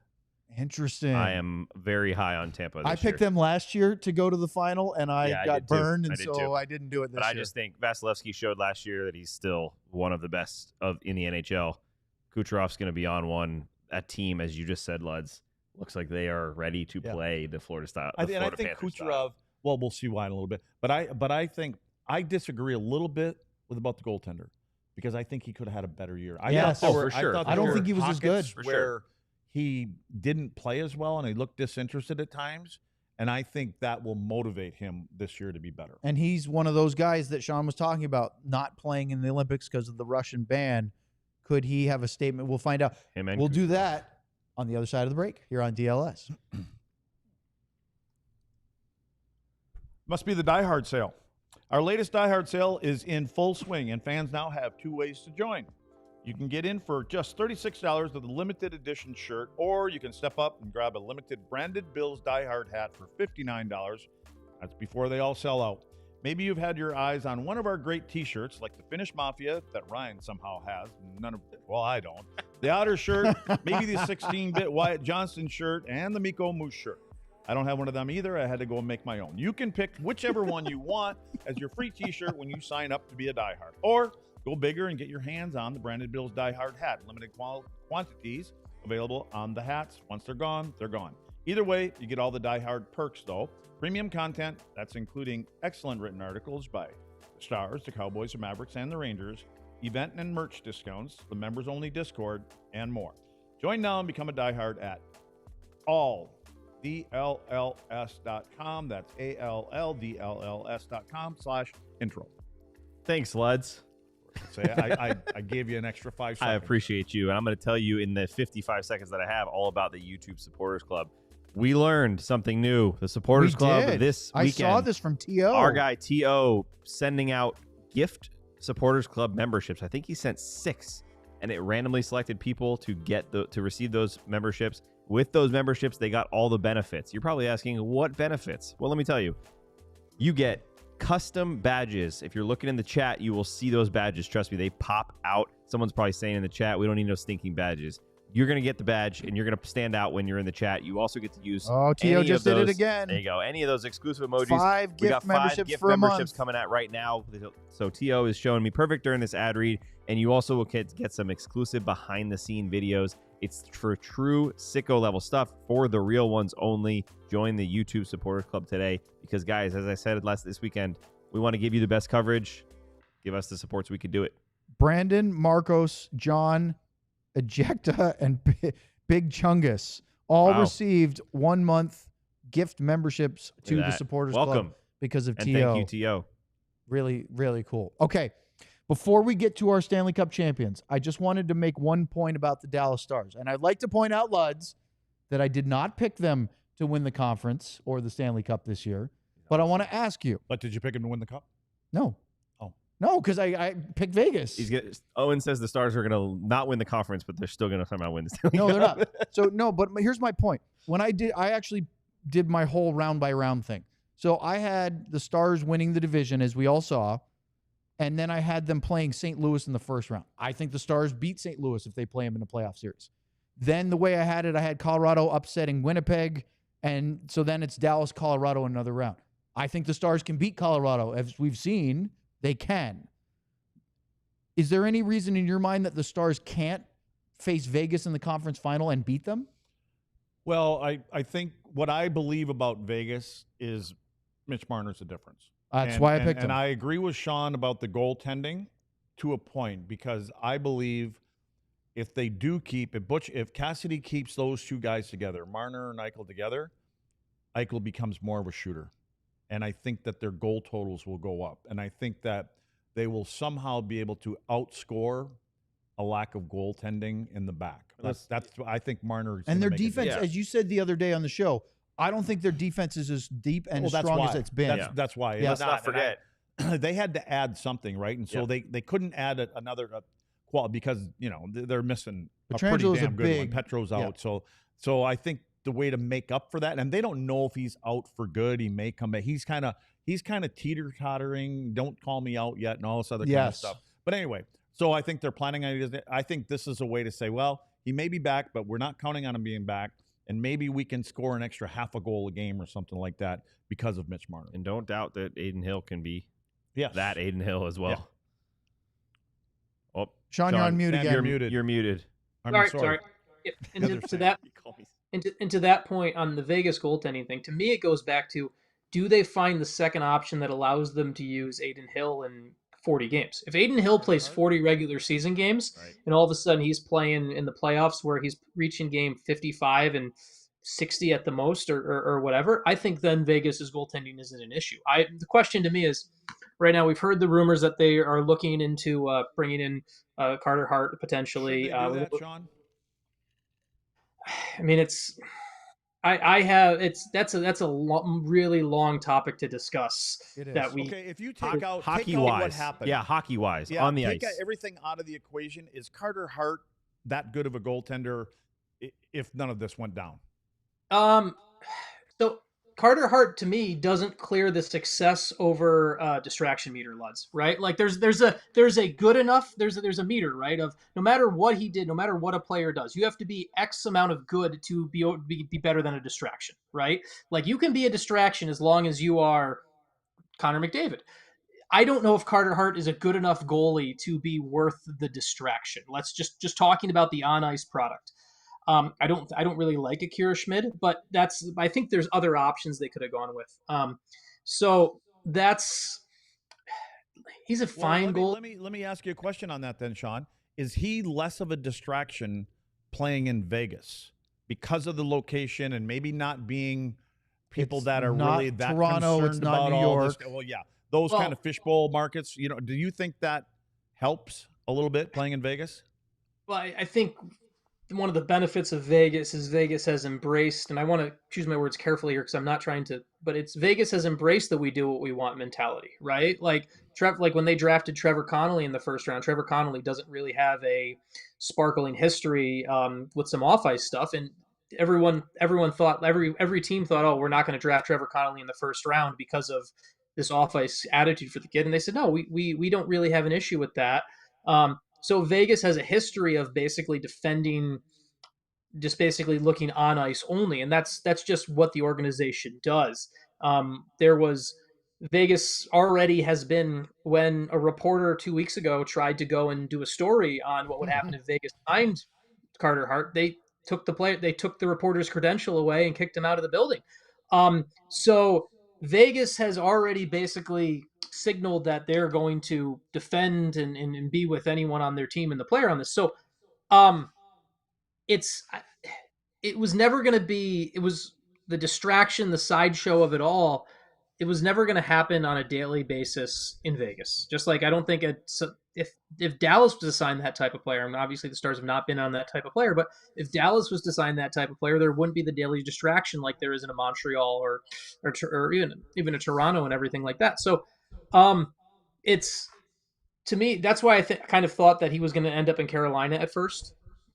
S2: Interesting.
S3: I am very high on Tampa.
S2: I
S3: This
S2: picked
S3: year.
S2: them last year to go to the final, and I
S3: Yeah, I
S2: got
S3: did too.
S2: burned,
S3: I
S2: and
S3: did
S2: so
S3: too.
S2: I didn't do it this
S3: But I
S2: year.
S3: just think Vasilevsky showed last year that he's still one of the best in the NHL. Kucherov's going to be on one. That team, as you just said, Luds, looks like they are ready to play the Florida style.
S4: and I
S3: Florida
S4: think
S3: Panthers
S4: Kucherov.
S3: style.
S4: Well, we'll see why in a little bit. But I think I disagree a little bit about the goaltender because I think he could have had a better year.
S2: Yes.
S3: Oh, for sure.
S2: I don't think he was as good.
S3: For
S4: where
S3: sure.
S4: he didn't play as well and he looked disinterested at times. And I think that will motivate him this year to be better.
S2: And he's one of those guys that Sean was talking about, not playing in the Olympics because of the Russian ban. Could he have a statement? We'll find out.
S3: Him and
S2: We'll do
S3: Kucherov.
S2: that on the other side of the break here on DLS.
S4: Must be the Diehard sale. Our latest Diehard sale is in full swing, and fans now have 2 ways to join. You can get in for just $36 with a limited edition shirt, or you can step up and grab a limited branded Bills Diehard hat for $59. That's before they all sell out. Maybe you've had your eyes on one of our great t-shirts, like the Finnish Mafia that Ryan somehow has. Well, I don't. The Otter shirt, maybe the 16-bit Wyatt Johnston shirt, and the Mikko Moose shirt. I don't have one of them either. I had to go and make my own. You can pick whichever one you want as your free t-shirt when you sign up to be a diehard. Or go bigger and get your hands on the branded Bills Diehard hat. Limited quantities available on the hats. Once they're gone, they're gone. Either way, you get all the Diehard perks, though. Premium content, that's including excellent written articles by the Stars, the Cowboys, the Mavericks, and the Rangers, event and merch discounts, the members-only Discord, and more. Join now and become a diehard at DLLS.com. That's ALLDLLS.com/intro.
S3: Thanks, Luds.
S4: So I gave you an extra 5 seconds.
S3: I appreciate you. And I'm going to tell you in the 55 seconds that I have all about the YouTube Supporters Club. We learned something new. The Supporters Club
S2: did.
S3: this
S2: I
S3: weekend.
S2: saw this from T.O.
S3: Our guy T.O. sending out gift Supporters Club memberships. I think he sent 6, and it randomly selected people to get to receive those memberships. With those memberships, they got all the benefits. You're probably asking, what benefits? Well, let me tell you. You get custom badges. If you're looking in the chat, you will see those badges. Trust me, they pop out. Someone's probably saying in the chat, we don't need no stinking badges. You're going to get the badge, and you're going to stand out when you're in the chat. You also get to use
S2: T.O. just did it again.
S3: There you go. Any of those exclusive emojis.
S2: 5
S3: We
S2: gift
S3: got 5
S2: memberships
S3: gift
S2: for a
S3: memberships
S2: month.
S3: coming out right now. So T.O. is showing me perfect during this ad read, and you also will get some exclusive behind-the-scene videos. It's for true sicko-level stuff for the real ones only. Join the YouTube Supporters Club today because, guys, as I said this weekend, we want to give you the best coverage. Give us the support so we can do it.
S2: Brandon, Marcos, John, Ejecta, and Big Chungus all
S3: Wow.
S2: received 1 month gift memberships to
S3: Look at
S2: the
S3: that.
S2: supporters
S3: Welcome.
S2: club because of
S3: And
S2: TO.
S3: thank you, T.O.
S2: Really, really cool. Okay. Before we get to our Stanley Cup champions, I just wanted to make one point about the Dallas Stars. And I'd like to point out, Luds, that I did not pick them to win the conference or the Stanley Cup this year. But I want to ask you.
S4: But did you pick him to win the cup?
S2: No.
S4: Oh.
S2: No, because I picked Vegas.
S3: Owen says the Stars are going to not win the conference, but they're still going to somehow win the Stanley Cup.
S2: No, they're not. So, no, but here's my point. When I actually did my whole round-by-round thing. So I had the Stars winning the division, as we all saw, and then I had them playing St. Louis in the first round. I think the Stars beat St. Louis if they play them in a playoff series. Then the way I had it, I had Colorado upsetting Winnipeg, and so then it's Dallas, Colorado in another round. I think the Stars can beat Colorado. As we've seen, they can. Is there any reason in your mind that the Stars can't face Vegas in the conference final and beat them?
S4: Well, I think what I believe about Vegas is Mitch Marner's the difference.
S2: That's why I picked him.
S4: And I agree with Sean about the goaltending to a point, because I believe if they do keep if Cassidy keeps those two guys together, Marner and Eichel together, Eichel becomes more of a shooter. And I think that their goal totals will go up. And I think that they will somehow be able to outscore a lack of goaltending in the back. That's I think Marner.
S2: And their defense, as you said the other day on the show, I don't think their defense is as deep and as strong as it's been.
S4: That's why.
S2: Yeah.
S3: Let's not forget.
S4: They had to add something, right? And so they couldn't add another quality because they're missing a pretty damn good one. Petro's out, so I think the way to make up for that, and they don't know if he's out for good. He may come back. He's kind of teeter-tottering. Don't call me out yet, and all this other kind of stuff. But anyway, so I think they're planning on it. I think this is a way to say, well, he may be back, but we're not counting on him being back. And maybe we can score an extra half a goal a game or something like that because of Mitch Marner.
S3: And don't doubt that Aiden Hill can be that Aiden Hill as well.
S2: Yeah. Oh, Sean, you're on mute again.
S3: You're muted.
S1: Sorry. To that point on the Vegas goaltending thing, to me it goes back to, do they find the second option that allows them to use Aiden Hill in 40 games? If Aiden Hill plays 40 regular season games, and all of a sudden he's playing in the playoffs where he's reaching game 55 and 60 at the most or whatever, I think then Vegas's goaltending isn't an issue. The question to me is, right now we've heard the rumors that they are looking into bringing in Carter Hart potentially.
S4: Should they do that, Sean?
S1: I mean, that's a really long topic to discuss.
S2: It is.
S4: Okay, if you take out
S3: hockey-wise,
S4: what happened.
S3: Yeah, hockey-wise, on the ice.
S4: Take everything out of the equation. Is Carter Hart that good of a goaltender if none of this went down?
S1: So Carter Hart, to me, doesn't clear the success over distraction meter, Luds, right? Like there's a good enough, there's a meter, right? Of no matter what he did, no matter what a player does, you have to be X amount of good to be better than a distraction, right? Like you can be a distraction as long as you are Connor McDavid. I don't know if Carter Hart is a good enough goalie to be worth the distraction. Let's just talking about the on ice product. I don't really like Akira Schmid, but I think there's other options they could have gone with. So he's a fine goal.
S4: Let me ask you a question on that then, Sean. Is he less of a distraction playing in Vegas because of the location and maybe not being people that are really that
S2: Toronto,
S4: concerned
S2: it's not
S4: about
S2: New
S4: all
S2: York.
S4: this? Well, yeah, those kind of fishbowl markets. Do you think that helps a little bit playing in Vegas?
S1: Well, I think one of the benefits of Vegas is Vegas has embraced, and I want to choose my words carefully here because I'm not trying to, but it's Vegas has embraced the we do what we want mentality, right? Like when they drafted Trevor Connolly in the first round, Trevor Connolly doesn't really have a sparkling history with some off-ice stuff, and everyone thought, every team thought, oh, we're not going to draft Trevor Connolly in the first round because of this off-ice attitude for the kid, and they said, no, we don't really have an issue with that. So Vegas has a history of basically defending, just basically looking on ice only, and that's just what the organization does. Vegas already has been, when a reporter 2 weeks ago tried to go and do a story on what would happen if Vegas signed Carter Hart, they took the reporter's credential away and kicked him out of the building. So Vegas has already basically signaled that they're going to defend and be with anyone on their team and the player on this. So it was never going to be, the distraction, the sideshow of it all, it was never going to happen on a daily basis in Vegas. Just like I don't think if Dallas was to sign that type of player, and obviously the Stars have not been on that type of player, but if Dallas was to sign that type of player, there wouldn't be the daily distraction like there is in a Montreal or even a Toronto and everything like that. So, it's to me that's why I kind of thought that he was going to end up in Carolina at first.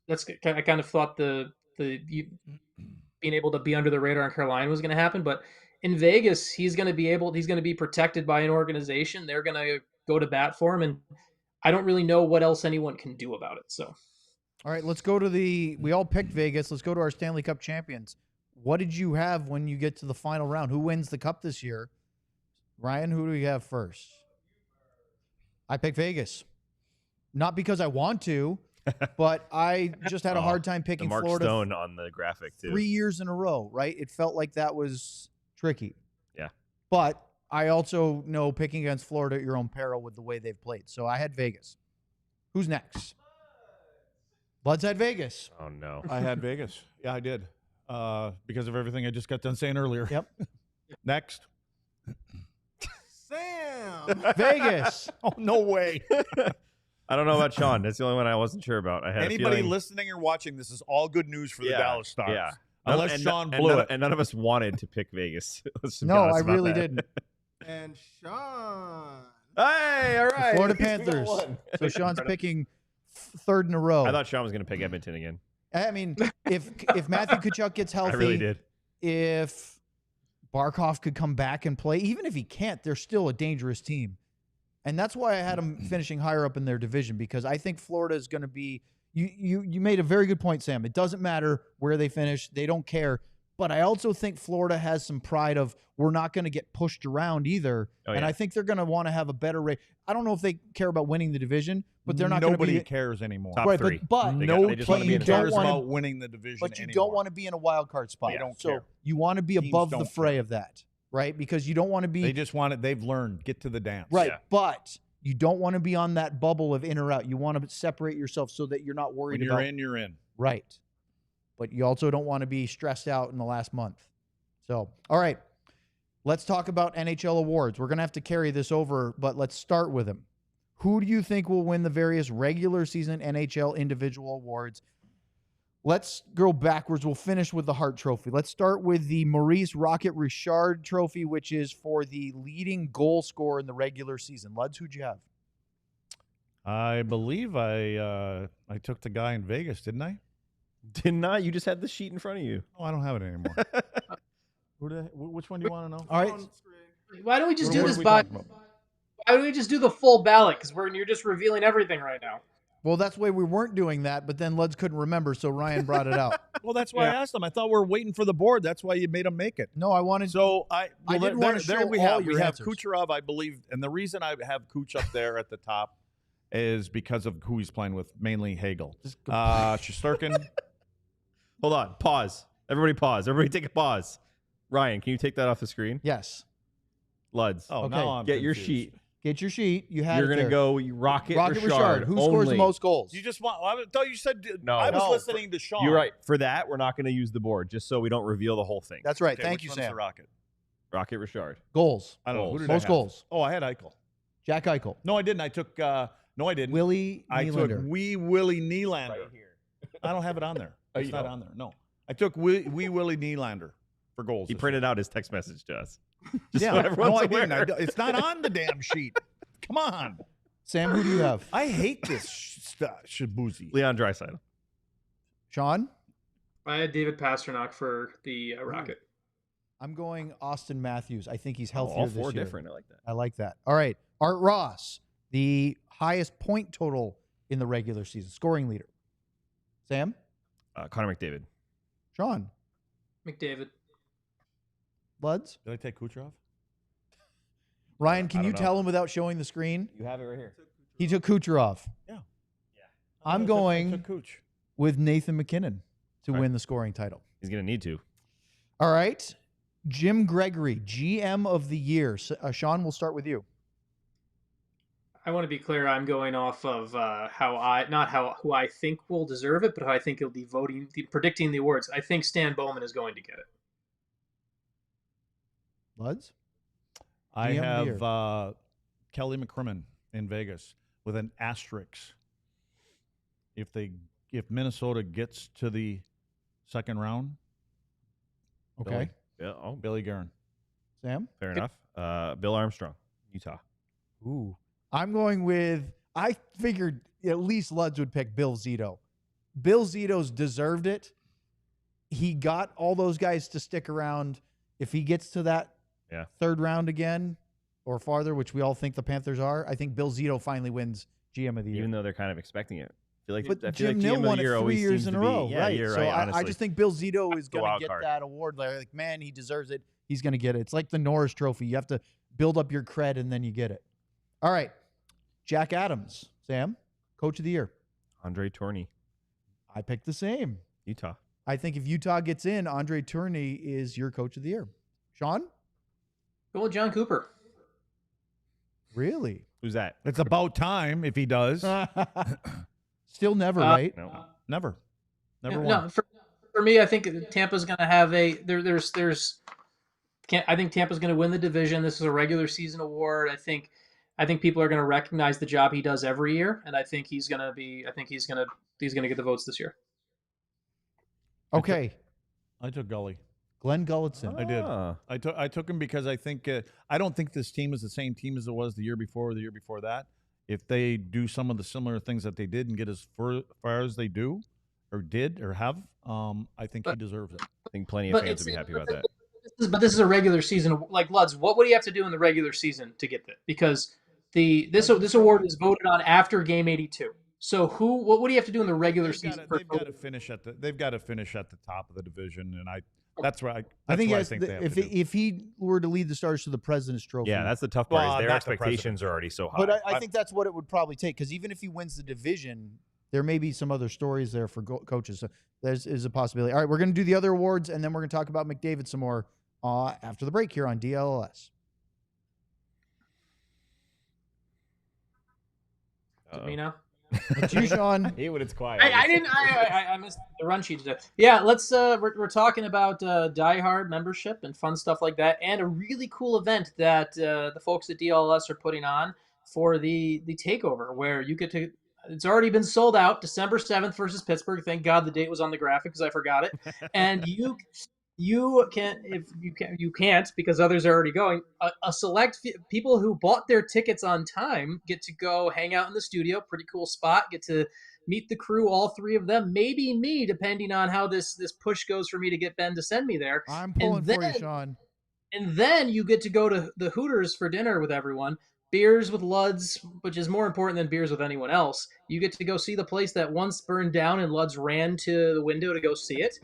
S1: I kind of thought the being able to be under the radar in Carolina was going to happen, but in Vegas, he's going to be protected by an organization. They're going to go to bat for him, and I don't really know what else anyone can do about it. So,
S2: all right, let's go to we all picked Vegas. Let's go to our Stanley Cup champions. What did you have when you get to the final round? Who wins the cup this year? Ryan, who do we have first? I picked Vegas. Not because I want to, but I just had a hard time picking
S3: Mark
S2: Florida.
S3: Stone on the graphic, too.
S2: 3 years in a row, right? It felt like that was tricky.
S3: Yeah.
S2: But I also know picking against Florida at your own peril with the way they've played. So I had Vegas. Who's next? Bud's had Vegas.
S3: Oh, no.
S4: I had Vegas. Yeah, I did. Because of everything I just got done saying earlier.
S2: Yep.
S4: Next.
S5: Sam.
S2: Vegas.
S4: Oh, no way.
S3: I don't know about Sean. That's the only one I wasn't sure about. I had
S4: Anybody
S3: a feeling,
S4: listening or watching, this is all good news for the Dallas Stars.
S3: Yeah.
S4: Unless Sean blew it.
S3: And none of us wanted to pick Vegas. Let's be
S2: No,
S3: honest
S2: I
S3: about
S2: really
S3: that.
S2: didn't.
S5: And Sean.
S3: Hey, all right.
S2: Florida
S3: At least we got
S2: Panthers.
S3: one.
S2: So Sean's picking third in a row.
S3: I thought Sean was going to pick Edmonton again.
S2: I mean, if Matthew Tkachuk gets healthy,
S3: I really did.
S2: if Barkov could come back and play, even if he can't, they're still a dangerous team. And that's why I had them finishing higher up in their division, because I think Florida is going to be you made a very good point, Sam. It doesn't matter where they finish. They don't care. But I also think Florida has some pride of we're not going to get pushed around either.
S3: Oh,
S2: and
S3: yeah.
S2: I think they're going to want to have a better rate. I don't know if they care about winning the division, but they're not going to be.
S4: Nobody cares anymore.
S3: Top
S2: Right,
S3: three.
S2: but
S3: They
S4: No
S3: they just wanna
S4: team
S3: be in the
S2: don't
S4: cares
S3: top
S2: wanna-
S3: three.
S4: about winning the division
S2: But you
S4: anymore.
S2: don't want to be in a wild card spot.
S4: They don't
S2: so
S4: care.
S2: you want to be
S4: Teams
S2: above the
S4: don't
S2: fray
S4: care.
S2: of that, right? Because you don't want to be
S4: They just want it. They've learned. Get to the dance.
S2: right,
S3: Yeah.
S2: but you don't want to be on that bubble of in or out. You want to separate yourself so that you're not worried
S4: When you're
S2: about
S4: in, you're in.
S2: right. But you also don't want to be stressed out in the last month. So, all right. Let's talk about NHL awards. We're going to have to carry this over, but let's start with them. Who do you think will win the various regular season NHL individual awards? Let's go backwards. We'll finish with the Hart Trophy. Let's start with the Maurice Rocket Richard Trophy, which is for the leading goal scorer in the regular season. Luds, who'd you have?
S4: I believe I took the guy in Vegas, didn't I?
S3: Did not. You just had the sheet in front of you.
S4: Oh, I don't have it anymore. Which one do you want to know?
S2: All right.
S1: Why don't we just
S4: What-
S1: do
S4: what
S1: this
S4: are we
S1: by?
S4: talking about?
S1: Why don't we just do the full ballot? Because you're just revealing everything right now.
S2: Well, that's why we weren't doing that, but then Luds couldn't remember, so Ryan brought it out.
S4: Well, that's why I asked them. I thought we were waiting for the board. That's why you made them make it.
S2: No, I wanted
S4: So
S2: I didn't want to
S4: there
S2: show
S4: we
S2: all
S4: have
S2: your
S4: we have
S2: answers.
S4: Kucherov, I believe, and the reason I have Kuch up there at the top is because of who he's playing with, mainly Hagel. Shesterkin.
S3: Hold on. Pause. Everybody pause. Everybody take a pause. Ryan, can you take that off the screen?
S2: yes.
S3: Luds.
S4: Oh,
S2: Okay.
S4: now I'm
S3: Get your
S4: confused.
S3: sheet.
S2: Get your sheet. You had
S3: You're
S2: it
S3: going to
S2: there.
S3: go Rocket
S2: Richard. Who scores the
S3: only.
S2: most goals?
S4: You just want. I thought you said.
S3: No.
S4: I was
S2: No.
S4: listening to Sean.
S3: You're right. For that, we're not going to use the board, just so we don't reveal the whole thing.
S2: That's right.
S4: Okay,
S2: Thank
S4: which
S2: you,
S4: one's the
S2: Sam.
S4: Rocket.
S3: Rocket Richard.
S2: Goals.
S4: I don't know. Who
S3: Goals.
S4: did I
S2: Most
S4: have?
S2: goals.
S4: Oh, I had Eichel.
S2: Jack Eichel.
S4: No, I didn't. I took. No, I didn't.
S2: Willie
S4: I took
S2: Nylander.
S4: Willie Nylander.
S3: Right here.
S4: I don't have it on there.
S3: Oh,
S4: It's
S3: you
S4: not
S3: don't?
S4: on there. No, I took Willie Nylander for goals.
S3: He
S4: this
S3: printed out his text message to us.
S2: Yeah.
S3: Just so
S4: year.
S3: everyone's
S4: No, I
S3: aware.
S4: didn't. It's not on the damn sheet. Come on.
S2: Sam, who do you have?
S4: I hate this shabuzi.
S3: Leon Draisaitl.
S2: Sean?
S1: I had David Pasternak for the Rocket.
S2: I'm going Austin Matthews. I think he's
S3: Oh,
S2: healthier
S3: all
S2: this
S3: four
S2: year.
S3: different. I like that.
S2: I like that. All right. Art Ross, the highest point total in the regular season, scoring leader. Sam?
S3: Connor McDavid.
S2: Sean?
S1: McDavid.
S2: Luds?
S4: Did I take Kucherov?
S2: Ryan, can
S3: I
S2: you
S3: don't know.
S2: tell him without showing the screen?
S3: You have it right here.
S2: He took Kucherov. I'm
S4: I
S2: going
S4: took Kuch.
S2: with Nathan McKinnon to
S3: Right.
S2: win the scoring title.
S3: He's going to need to.
S2: All right. Jim Gregory, GM of the year. Sean, we'll start with you.
S1: I want to be clear. I'm going off of who I think will deserve it, but how I think he'll be predicting the awards. I think Stan Bowman is going to get it.
S2: Luds?
S4: I
S2: GM of the year.
S4: have Kelly McCrimmon in Vegas with an asterisk. If Minnesota gets to the second round,
S2: Okay.
S4: Billy Guerin.
S2: Sam?
S3: Fair enough. Bill Armstrong, Utah.
S2: Ooh. I'm going with, I figured at least Luds would pick Bill Zito. Bill Zito's deserved it. He got all those guys to stick around. If he gets to that third round again or farther, which we all think the Panthers are, I think Bill Zito finally wins GM of the year.
S3: Even though they're kind of expecting it. I feel
S2: But
S3: like
S2: Jim
S3: GM
S2: Nill
S3: of the
S2: won it
S3: year
S2: 3
S3: always
S2: years
S3: seems
S2: in
S3: to
S2: a
S3: be-
S2: row,
S3: Yeah,
S2: right?
S3: you're
S2: So
S3: right,
S2: I
S3: honestly.
S2: just think Bill Zito is
S3: The
S2: going
S3: wild
S2: to get
S3: card.
S2: that award. Like, man, he deserves it. He's going to get it. It's like the Norris Trophy. You have to build up your cred and then you get it. All right. Jack Adams, Sam, Coach of the Year.
S3: Andre Tourney,
S2: I picked the same.
S3: Utah.
S2: I think if Utah gets in, Andre Tourney is your Coach of the Year. Sean?
S1: Go with John Cooper.
S2: Really?
S3: Who's that?
S4: It's about time if he does.
S2: Still never, right?
S3: No.
S4: Never
S1: Yeah,
S4: won.
S1: no, for me, I think Tampa's going to have I think Tampa's going to win the division. This is a regular season award. I think people are going to recognize the job he does every year, and I think he's going to get the votes this year.
S2: Okay.
S4: I took Gully.
S2: Glenn Gulletson.
S4: I did.
S3: Ah.
S4: I took him because I think I don't think this team is the same team as it was the year before or the year before that. If they do some of the similar things that they did and get as far as they do or did or have, I think he deserves it.
S3: I think plenty of fans would be happy about that.
S1: But this is a regular season. Like Luds, what would he have to do in the regular season to get that? Because this award is voted on after Game 82. So what would he have to do in the regular season?
S4: They've got to finish at the top of the division, and that's why
S2: I think,
S4: what
S2: yes,
S4: I think they have to do.
S2: if he were to lead the Stars to the President's Trophy.
S3: Yeah, that's the tough part.
S4: Well,
S3: Is their
S4: not the
S3: expectations are already so high.
S2: But I think that's what it would probably take, because even if he wins the division, there may be some other stories there for coaches. So there's a possibility. All right, we're going to do the other awards, and then we're going to talk about McDavid some more after the break here on DLLS.
S1: Is it me now?
S2: It's you, Sean.
S3: I hate when it's quiet.
S1: I missed the run sheet today. Yeah, let's we're talking about Diehard membership and fun stuff like that, and a really cool event that the folks at DLLS are putting on for the takeover, where you get to. It's already been sold out, December 7th versus Pittsburgh. Thank God the date was on the graphic because I forgot it. And you can't because others are already going. A select people who bought their tickets on time get to go hang out in the studio. Pretty cool spot. Get to meet the crew, all three of them, maybe me, depending on how this push goes for me to get Ben to send me there.
S2: I'm pulling for you, Sean.
S1: And then you get to go to the Hooters for dinner with everyone. Beers with Luds, which is more important than beers with anyone else. You get to go see the place that once burned down and Luds ran to the window to go see it.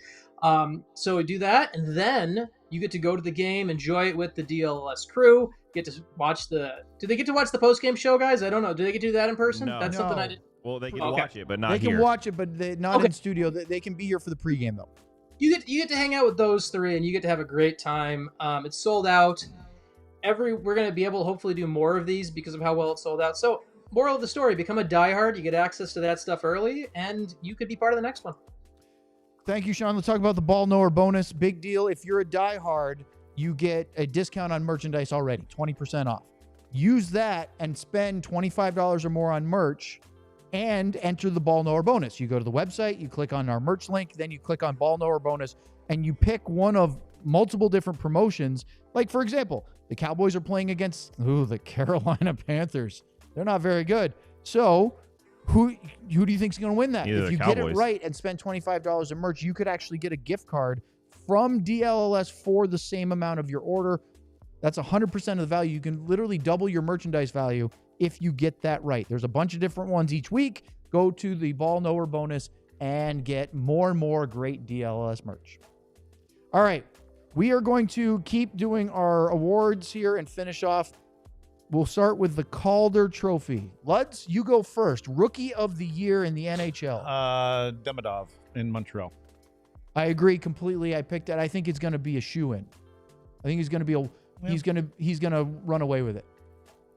S1: So we do that, and then you get to go to the game, enjoy it with the DLLS crew. Get to watch do they get to watch the post-game show, guys? I don't know. Do they get to do that in person?
S3: No.
S1: That's something I did.
S3: Well, they can
S1: Okay.
S3: watch it, but not
S2: They
S3: here.
S2: can watch it, but not in studio. They can be here for the pregame, though.
S1: You get to hang out with those three, and you get to have a great time. It's sold out. We're going to be able to hopefully do more of these because of how well it's sold out. So, moral of the story: become a diehard. You get access to that stuff early, and you could be part of the next one.
S2: Thank you, Sean. Let's talk about the ball knower bonus. Big deal. If you're a diehard, you get a discount on merchandise already, 20% off. Use that and spend $25 or more on merch and enter the ball knower bonus. You go to the website, you click on our merch link, then you click on ball knower bonus, and you pick one of multiple different promotions. Like, for example, the Cowboys are playing against the Carolina Panthers. They're not very good. So who do you think is going to win that?
S3: Either
S2: If you
S3: the
S2: get it
S3: Cowboys.
S2: right and spend $25 in merch, you could actually get a gift card from DLLS for the same amount of your order. That's 100% of the value. You can literally double your merchandise value if you get that right. There's a bunch of different ones each week. Go to the ball knower bonus and get more and more great DLLS merch. All right. We are going to keep doing our awards here and finish off. We'll start with the Calder Trophy. Luds, you go first. Rookie of the Year in the NHL.
S4: Demidov in Montreal.
S2: I agree completely. I picked that. I think it's going to be a shoe-in. I think he's going to be he's going to run away with it.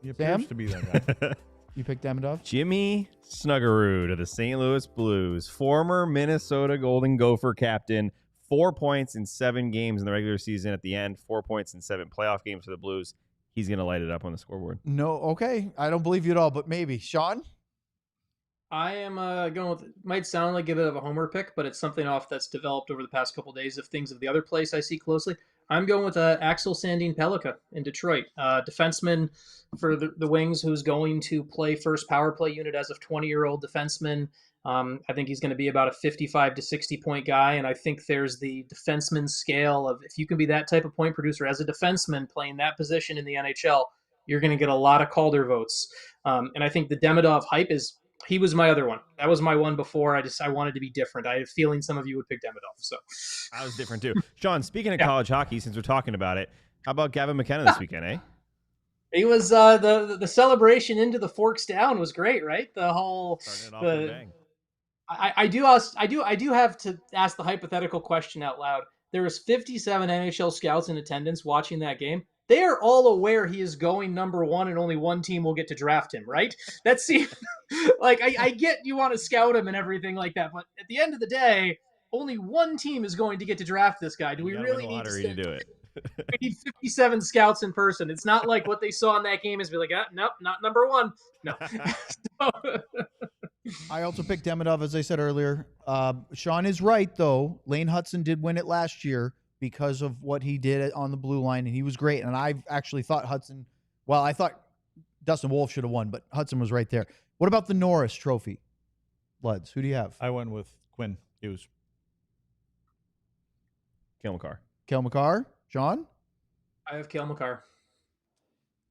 S4: He appears
S2: Sam?
S4: to be that guy.
S2: You picked Demidov?
S3: Jimmy Snuggerud of the St. Louis Blues, former Minnesota Golden Gopher captain, 4 points in 7 games in the regular season. At the end, 4 points in 7 playoff games for the Blues. He's going to light it up on the scoreboard.
S2: No, okay. I don't believe you at all, but maybe. Sean?
S1: I am going with, might sound like a bit of a homer pick, but it's something off that's developed over the past couple of days of things of the other place I see closely. I'm going with Axel Sandin Pellikka in Detroit, defenseman for the Wings, who's going to play first power play unit as a 20-year-old defenseman. I think he's going to be about a 55 to 60 point guy, and I think there's the defenseman scale of if you can be that type of point producer as a defenseman playing that position in the NHL, you're going to get a lot of Calder votes. And I think the Demidov hype is. He was my other one. That was my one before. I wanted to be different. I had a feeling some of you would pick Demidov. So
S3: I was different too. Sean, speaking of college hockey, since we're talking about it, how about Gavin McKenna this weekend, eh?
S1: He was the celebration into the forks down was great, right? The whole I do have to ask the hypothetical question out loud. There was 57 NHL scouts in attendance watching that game. They are all aware he is going number 1 and only one team will get to draft him, right? That seems like I get you want to scout him and everything like that, but at the end of the day, only one team is going to get to draft this guy. Do we really need
S3: to do it?
S1: We need 57 scouts in person. It's not like what they saw in that game is be like, nope, not number 1. No.
S2: I also picked Demidov, as I said earlier. Sean is right, though. Lane Hudson did win it last year because of what he did on the blue line, and he was great. And I actually thought Hudson, well, I thought Dustin Wolf should have won, but Hudson was right there. What about the Norris Trophy? Luds, who do you have?
S4: I went with Quinn Hughes.
S3: Cale Makar.
S2: Cale Makar? Sean?
S1: I have Cale Makar.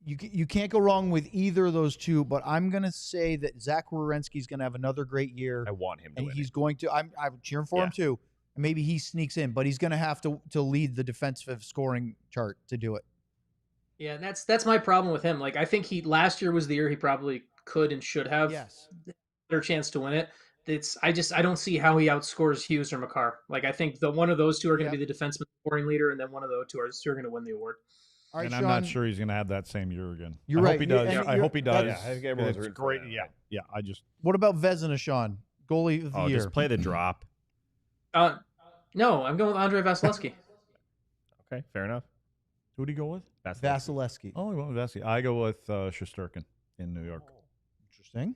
S2: You can't go wrong with either of those two, but I'm going to say that Zach Werenski's going to have another great year.
S3: I want him to
S2: and
S3: win
S2: he's
S3: it.
S2: going to. I'm cheering for him too. Maybe he sneaks in, but he's going to have to lead the defensive scoring chart to do it.
S1: Yeah, that's my problem with him. Like I think last year was the year he probably could and should have better chance to win it. I don't see how he outscores Hughes or Makar. Like I think one of those two are going to be the defenseman scoring leader, and then one of those two are going to win the award.
S2: All right,
S4: and
S2: Sean,
S4: I'm not sure he's going to have that same year again.
S2: You're
S4: I
S2: right.
S4: Hope he does.
S2: Yeah,
S4: I hope he does.
S3: Yeah, I think everyone's
S4: it's
S3: rooting for
S4: great.
S3: that.
S4: Yeah. I just.
S2: What about Vezina, Sean? Goalie of the year.
S3: Just play the drop.
S1: No, I'm going with Andrei Vasilevsky.
S3: Okay, fair enough.
S4: Who do you go with?
S2: Vasilevsky.
S4: Oh, you went with Vasilevsky. I go with Shesterkin in New York.
S2: Interesting.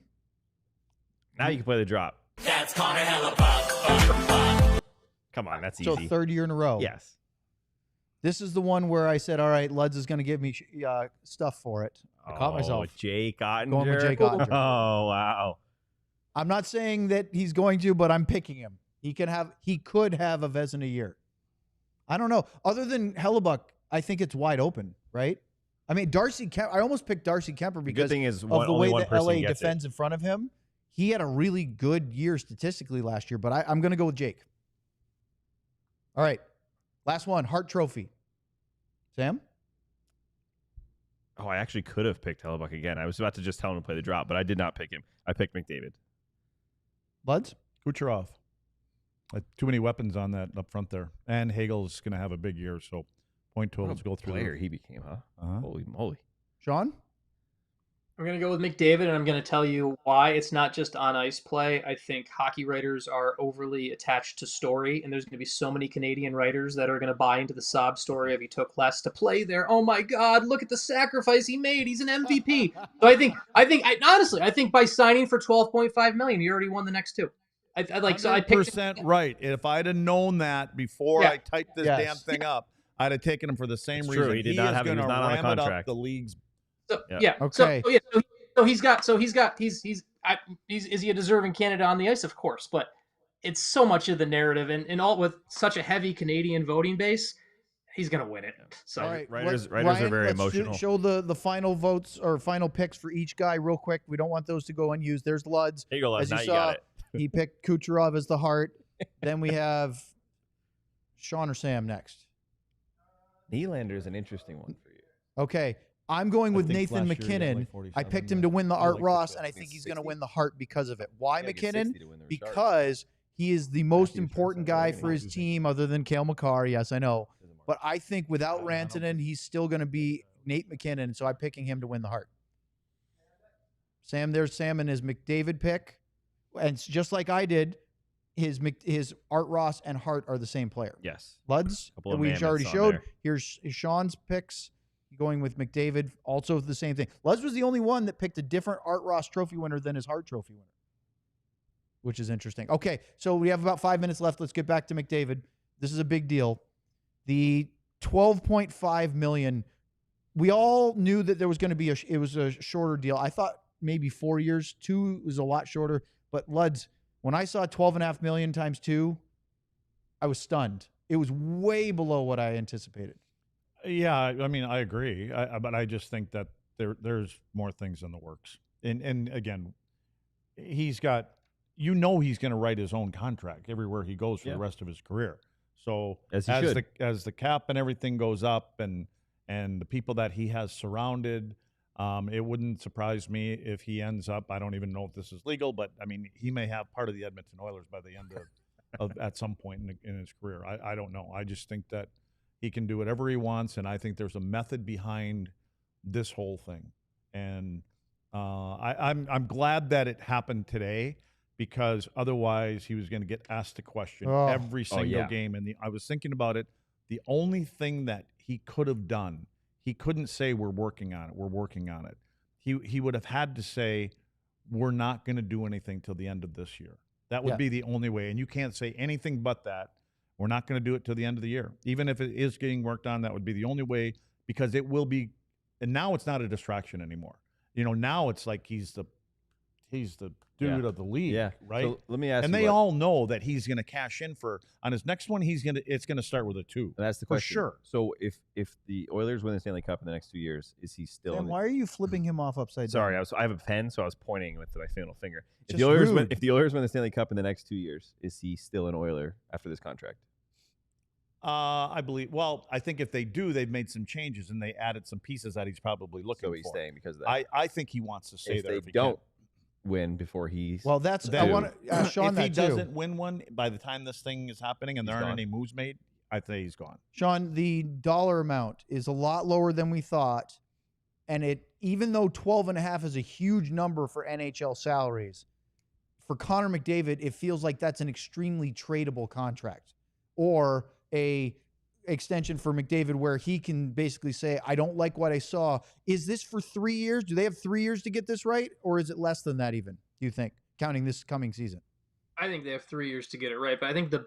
S3: Now you can play the drop.
S6: That's Connor Hellebuck.
S3: Come on, that's
S2: So
S3: easy.
S2: third year in a row.
S3: Yes.
S2: This is the one where I said, all right, Luds is going to give me stuff for it. I caught myself.
S3: Jake Ottinger.
S2: Going with Jake Ottinger.
S3: Oh, wow.
S2: I'm not saying that he's going to, but I'm picking him. He could have a Vezina year. I don't know. Other than Hellebuck, I think it's wide open, right? I mean, I almost picked Darcy Kemper because of the way that LA defends in front of him. He had a really good year statistically last year, but I'm going to go with Jake. All right. Last one, Hart Trophy. Sam?
S3: Oh, I actually could have picked Hellebuck again. I was about to just tell him to play the drop, but I did not pick him. I picked McDavid.
S2: Luds?
S4: Kucherov. Too many weapons on that up front there. And Hagel's going to have a big year, so point totals go through.
S3: Player he became, huh? Holy moly.
S2: Sean?
S1: I'm going to go with McDavid, and I'm going to tell you why. It's not just on-ice play. I think hockey writers are overly attached to story, and there's going to be so many Canadian writers that are going to buy into the sob story of he took less to play there. Oh, my God, look at the sacrifice he made. He's an MVP. So I think by signing for $12.5 million, you already won the next two. I picked
S4: % right. If I'd have known that before I typed this damn thing up, I'd have taken him for the same reason.
S3: True. He was not on a contract.
S4: The league's.
S2: Okay.
S1: Is he a deserving candidate on the ice? Of course, but it's so much of the narrative, and all with such a heavy Canadian voting base, he's gonna win it. So
S2: all right,
S3: writers
S2: Ryan,
S3: are very
S2: let's
S3: emotional.
S2: Show the final votes or final picks for each guy real quick. We don't want those to go unused. There's Luds.
S3: There you go, Luds.
S2: As
S3: Now
S2: you
S3: you got it.
S2: He picked Kucherov as the Hart. Then we have Sean or Sam next.
S3: Nylander is an interesting one for you.
S2: Okay. I'm going with Nathan
S4: last year he got
S2: McKinnon.
S4: like 47,
S2: I picked him to win the Art
S4: like
S2: Ross,
S4: the
S2: and I think he's going to
S3: 60?
S2: win the Hart because of it. Why
S3: Yeah,
S2: McKinnon?
S3: 60 to win the Richard.
S2: Because he is the most
S3: Matthews
S2: important
S3: turns out
S2: guy
S3: to
S2: for
S3: win.
S2: his team other than Cale Makar. Yes, I know. But I think without Rantanen, he's still going to be Nate McKinnon, so I'm picking him to win the Hart. Sam, there's Sam and his McDavid pick. And just like I did, his Art Ross and Hart are the same player.
S3: Yes.
S2: Luds,
S3: Couple of
S2: we
S3: mammoths
S2: already
S3: on
S2: showed.
S3: there.
S2: Here's Sean's picks. Going with McDavid, also the same thing. Luds was the only one that picked a different Art Ross trophy winner than his Hart trophy winner, which is interesting. Okay, so we have about 5 minutes left. Let's get back to McDavid. This is a big deal. The $12.5 million. We all knew that there was going to be it was a shorter deal. I thought maybe 4 years. 2 was a lot shorter. But Luds, when I saw $12.5 million times 2, I was stunned. It was way below what I anticipated.
S4: Yeah, I mean, I agree, but I just think that there's more things in the works. And again, he's got, he's going to write his own contract everywhere he goes for the rest of his career. So
S3: As he should.
S4: as the cap and everything goes up, and the people that he has surrounded, it wouldn't surprise me if he ends up. I don't even know if this is legal, but I mean, he may have part of the Edmonton Oilers by the end of at some point in his career. I don't know. I just think that he can do whatever he wants, and I think there's a method behind this whole thing. And I'm glad that it happened today, because otherwise he was going to get asked the question every single game. And I was thinking about it. The only thing that he could have done, he couldn't say, "We're working on it. We're working on it." He would have had to say, "We're not going to do anything till the end of this year." That would be the only way. And you can't say anything but that. We're not going to do it till the end of the year. Even if it is getting worked on, that would be the only way, because it will be. And now it's not a distraction anymore. Now it's like he's the dude of the league, right?
S3: So let me ask
S4: and
S3: you.
S4: they all know that he's going to cash in on his next one. It's going to start with a 2.
S3: And that's the
S4: for
S3: question.
S4: sure.
S3: So if the Oilers win the Stanley Cup in the next 2 years, is he still?
S2: Sam, why are you flipping him off upside
S3: Sorry,
S2: down?
S3: I have a pen, so I was pointing with my middle finger. If
S2: Just
S3: the Oilers
S2: rude.
S3: if the Oilers win the Stanley Cup in the next 2 years, is he still an Oiler after this contract?
S4: I believe. Well, I think if they do, they've made some changes and they added some pieces that he's probably looking
S3: So he's
S4: for.
S3: staying because of that.
S4: I think he wants to stay
S3: if
S4: there.
S3: they
S4: If he
S3: don't win before he's
S2: Well, that's I
S4: Then-
S2: want to ask Sean
S4: if
S2: that
S4: he
S2: too.
S4: doesn't win one by the time this thing is happening and there
S3: He's
S4: aren't
S3: gone.
S4: any moves made, I think he's gone.
S2: Sean, the dollar amount is a lot lower than we thought, and even though 12.5 is a huge number for NHL salaries, for Connor McDavid, it feels like that's an extremely tradable contract, or a extension for McDavid where he can basically say, "I don't like what I saw." Is this for 3 years? Do they have 3 years to get this right, or is it less than that even? Do you think, counting this coming season?
S1: I think they have 3 years to get it right, but I think the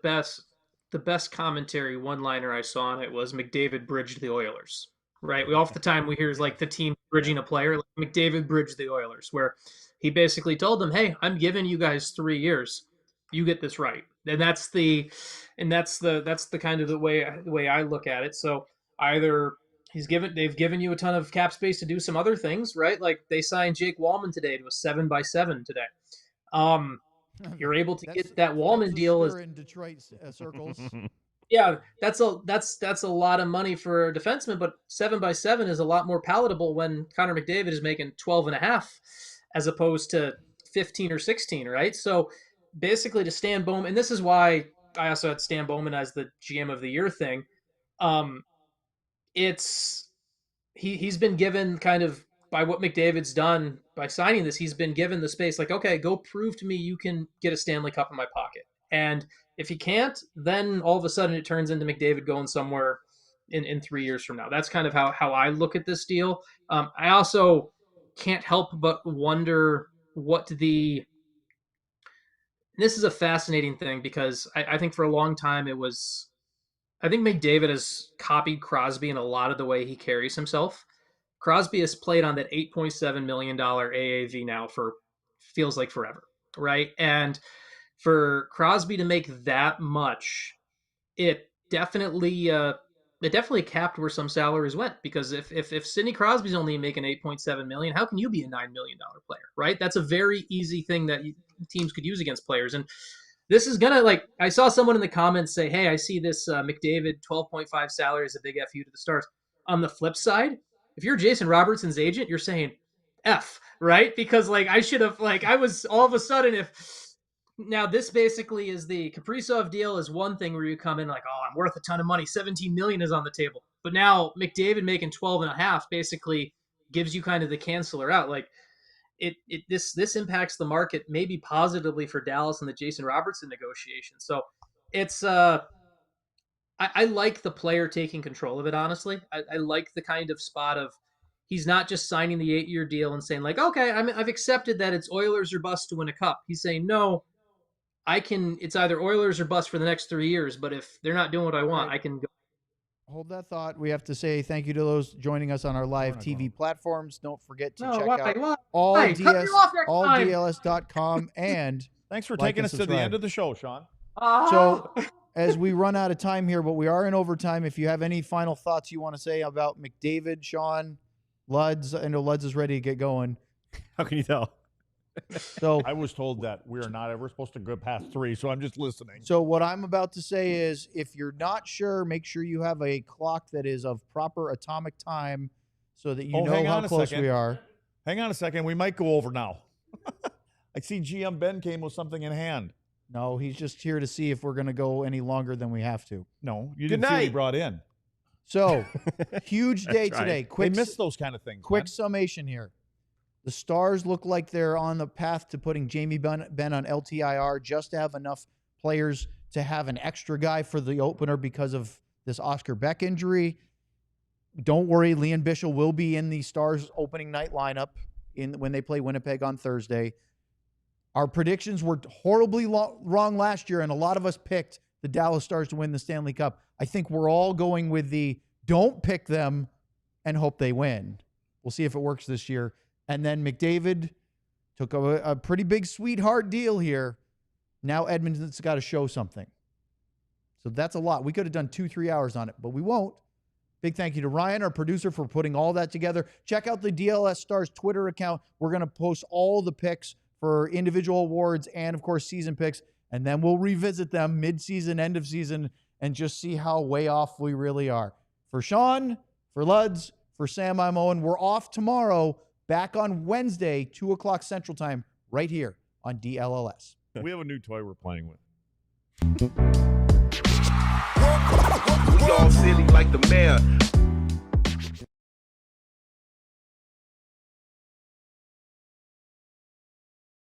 S1: best commentary one-liner I saw on it was McDavid bridged the Oilers. Right? Half the time we hear is like the team bridging a player. Like McDavid bridged the Oilers, where he basically told them, "Hey, I'm giving you guys 3 years. You get this right." And that's the kind of the way I look at it. So either they've given you a ton of cap space to do some other things, right? Like they signed Jake Wallman today. It was 7x7 today. You're able to get that Wallman deal is
S2: in Detroit circles.
S1: yeah, that's a lot of money for a defenseman, but 7x7 is a lot more palatable when Connor McDavid is making 12.5 as opposed to 15 or 16, right? So basically to Stan Bowman, and this is why I also had Stan Bowman as the GM of the year thing. He's been given kind of by what McDavid's done by signing this, he's been given the space like, okay, go prove to me you can get a Stanley Cup in my pocket. And if he can't, then all of a sudden it turns into McDavid going somewhere in 3 years from now. That's kind of how I look at this deal. I also can't help but wonder this is a fascinating thing because I think for a long time I think McDavid has copied Crosby in a lot of the way he carries himself. Crosby has played on that $8.7 million AAV now for feels like forever, right? And for Crosby to make that much, it definitely capped where some salaries went, because if Sidney Crosby's only making $8.7 million, how can you be a $9 million player, right? That's a very easy thing that teams could use against players. And this is gonna, like, I saw someone in the comments say, "Hey, I see this McDavid 12.5 salary is a big FU to the Stars." On the flip side, if you're Jason Robertson's agent, you're saying F, right? Because like I should have, like, I was all of a sudden, if now this basically is the Kaprizov deal is one thing where you come in like, oh, I'm worth a ton of money, 17 million is on the table. But now McDavid making 12.5 basically gives you kind of the canceller out. Like this impacts the market maybe positively for Dallas and the Jason Robertson negotiation. So it's I like the player taking control of it, honestly. I like the kind of spot of he's not just signing the 8-year deal and saying, like, okay, I've accepted that it's Oilers or bust to win a cup. He's saying, no, it's either Oilers or bust for the next 3 years, but if they're not doing what I want, I can go.
S2: Hold that thought. We have to say thank you to those joining us on our live TV platforms. Don't forget to check out alldls.com and
S4: Thanks for
S2: like
S4: taking
S2: and
S4: us to the
S2: subscribe.
S4: end of the show, Sean.
S2: So as we run out of time here, but we are in overtime, if you have any final thoughts you want to say about McDavid, Sean, Luds, I know Luds is ready to get going.
S3: How can you tell?
S2: So
S4: I was told that we are not ever supposed to go past 3, so I'm just listening.
S2: So what I'm about to say is, if you're not sure, make sure you have a clock that is of proper atomic time so that you know how close we are.
S4: Hang on a second. We might go over now. I see GM Ben came with something in hand.
S2: No, he's just here to see if we're going to go any longer than we have to.
S4: No, you didn't see what he brought in.
S2: So, huge day
S3: That's right.
S2: today.
S4: They miss those kind of things.
S2: Quick
S4: man.
S2: summation here. The Stars look like they're on the path to putting Jamie Benn on LTIR just to have enough players to have an extra guy for the opener because of this Oscar Beck injury. Don't worry, Leon Bischel will be in the Stars opening night lineup when they play Winnipeg on Thursday. Our predictions were horribly wrong last year, and a lot of us picked the Dallas Stars to win the Stanley Cup. I think we're all going with the don't pick them and hope they win. We'll see if it works this year. And then McDavid took a pretty big sweetheart deal here. Now Edmonton's got to show something. So that's a lot. We could have done 2-3 hours on it, but we won't. Big thank you to Ryan, our producer, for putting all that together. Check out the DLS Stars Twitter account. We're going to post all the picks for individual awards and, of course, season picks. And then we'll revisit them mid-season, end of season, and just see how way off we really are. For Sean, for Luds, for Sam, I'm Owen. We're off tomorrow. Back on Wednesday, 2 o'clock Central Time, right here on DLLS.
S4: We have a new toy we're playing with.
S7: We all silly like the mayor.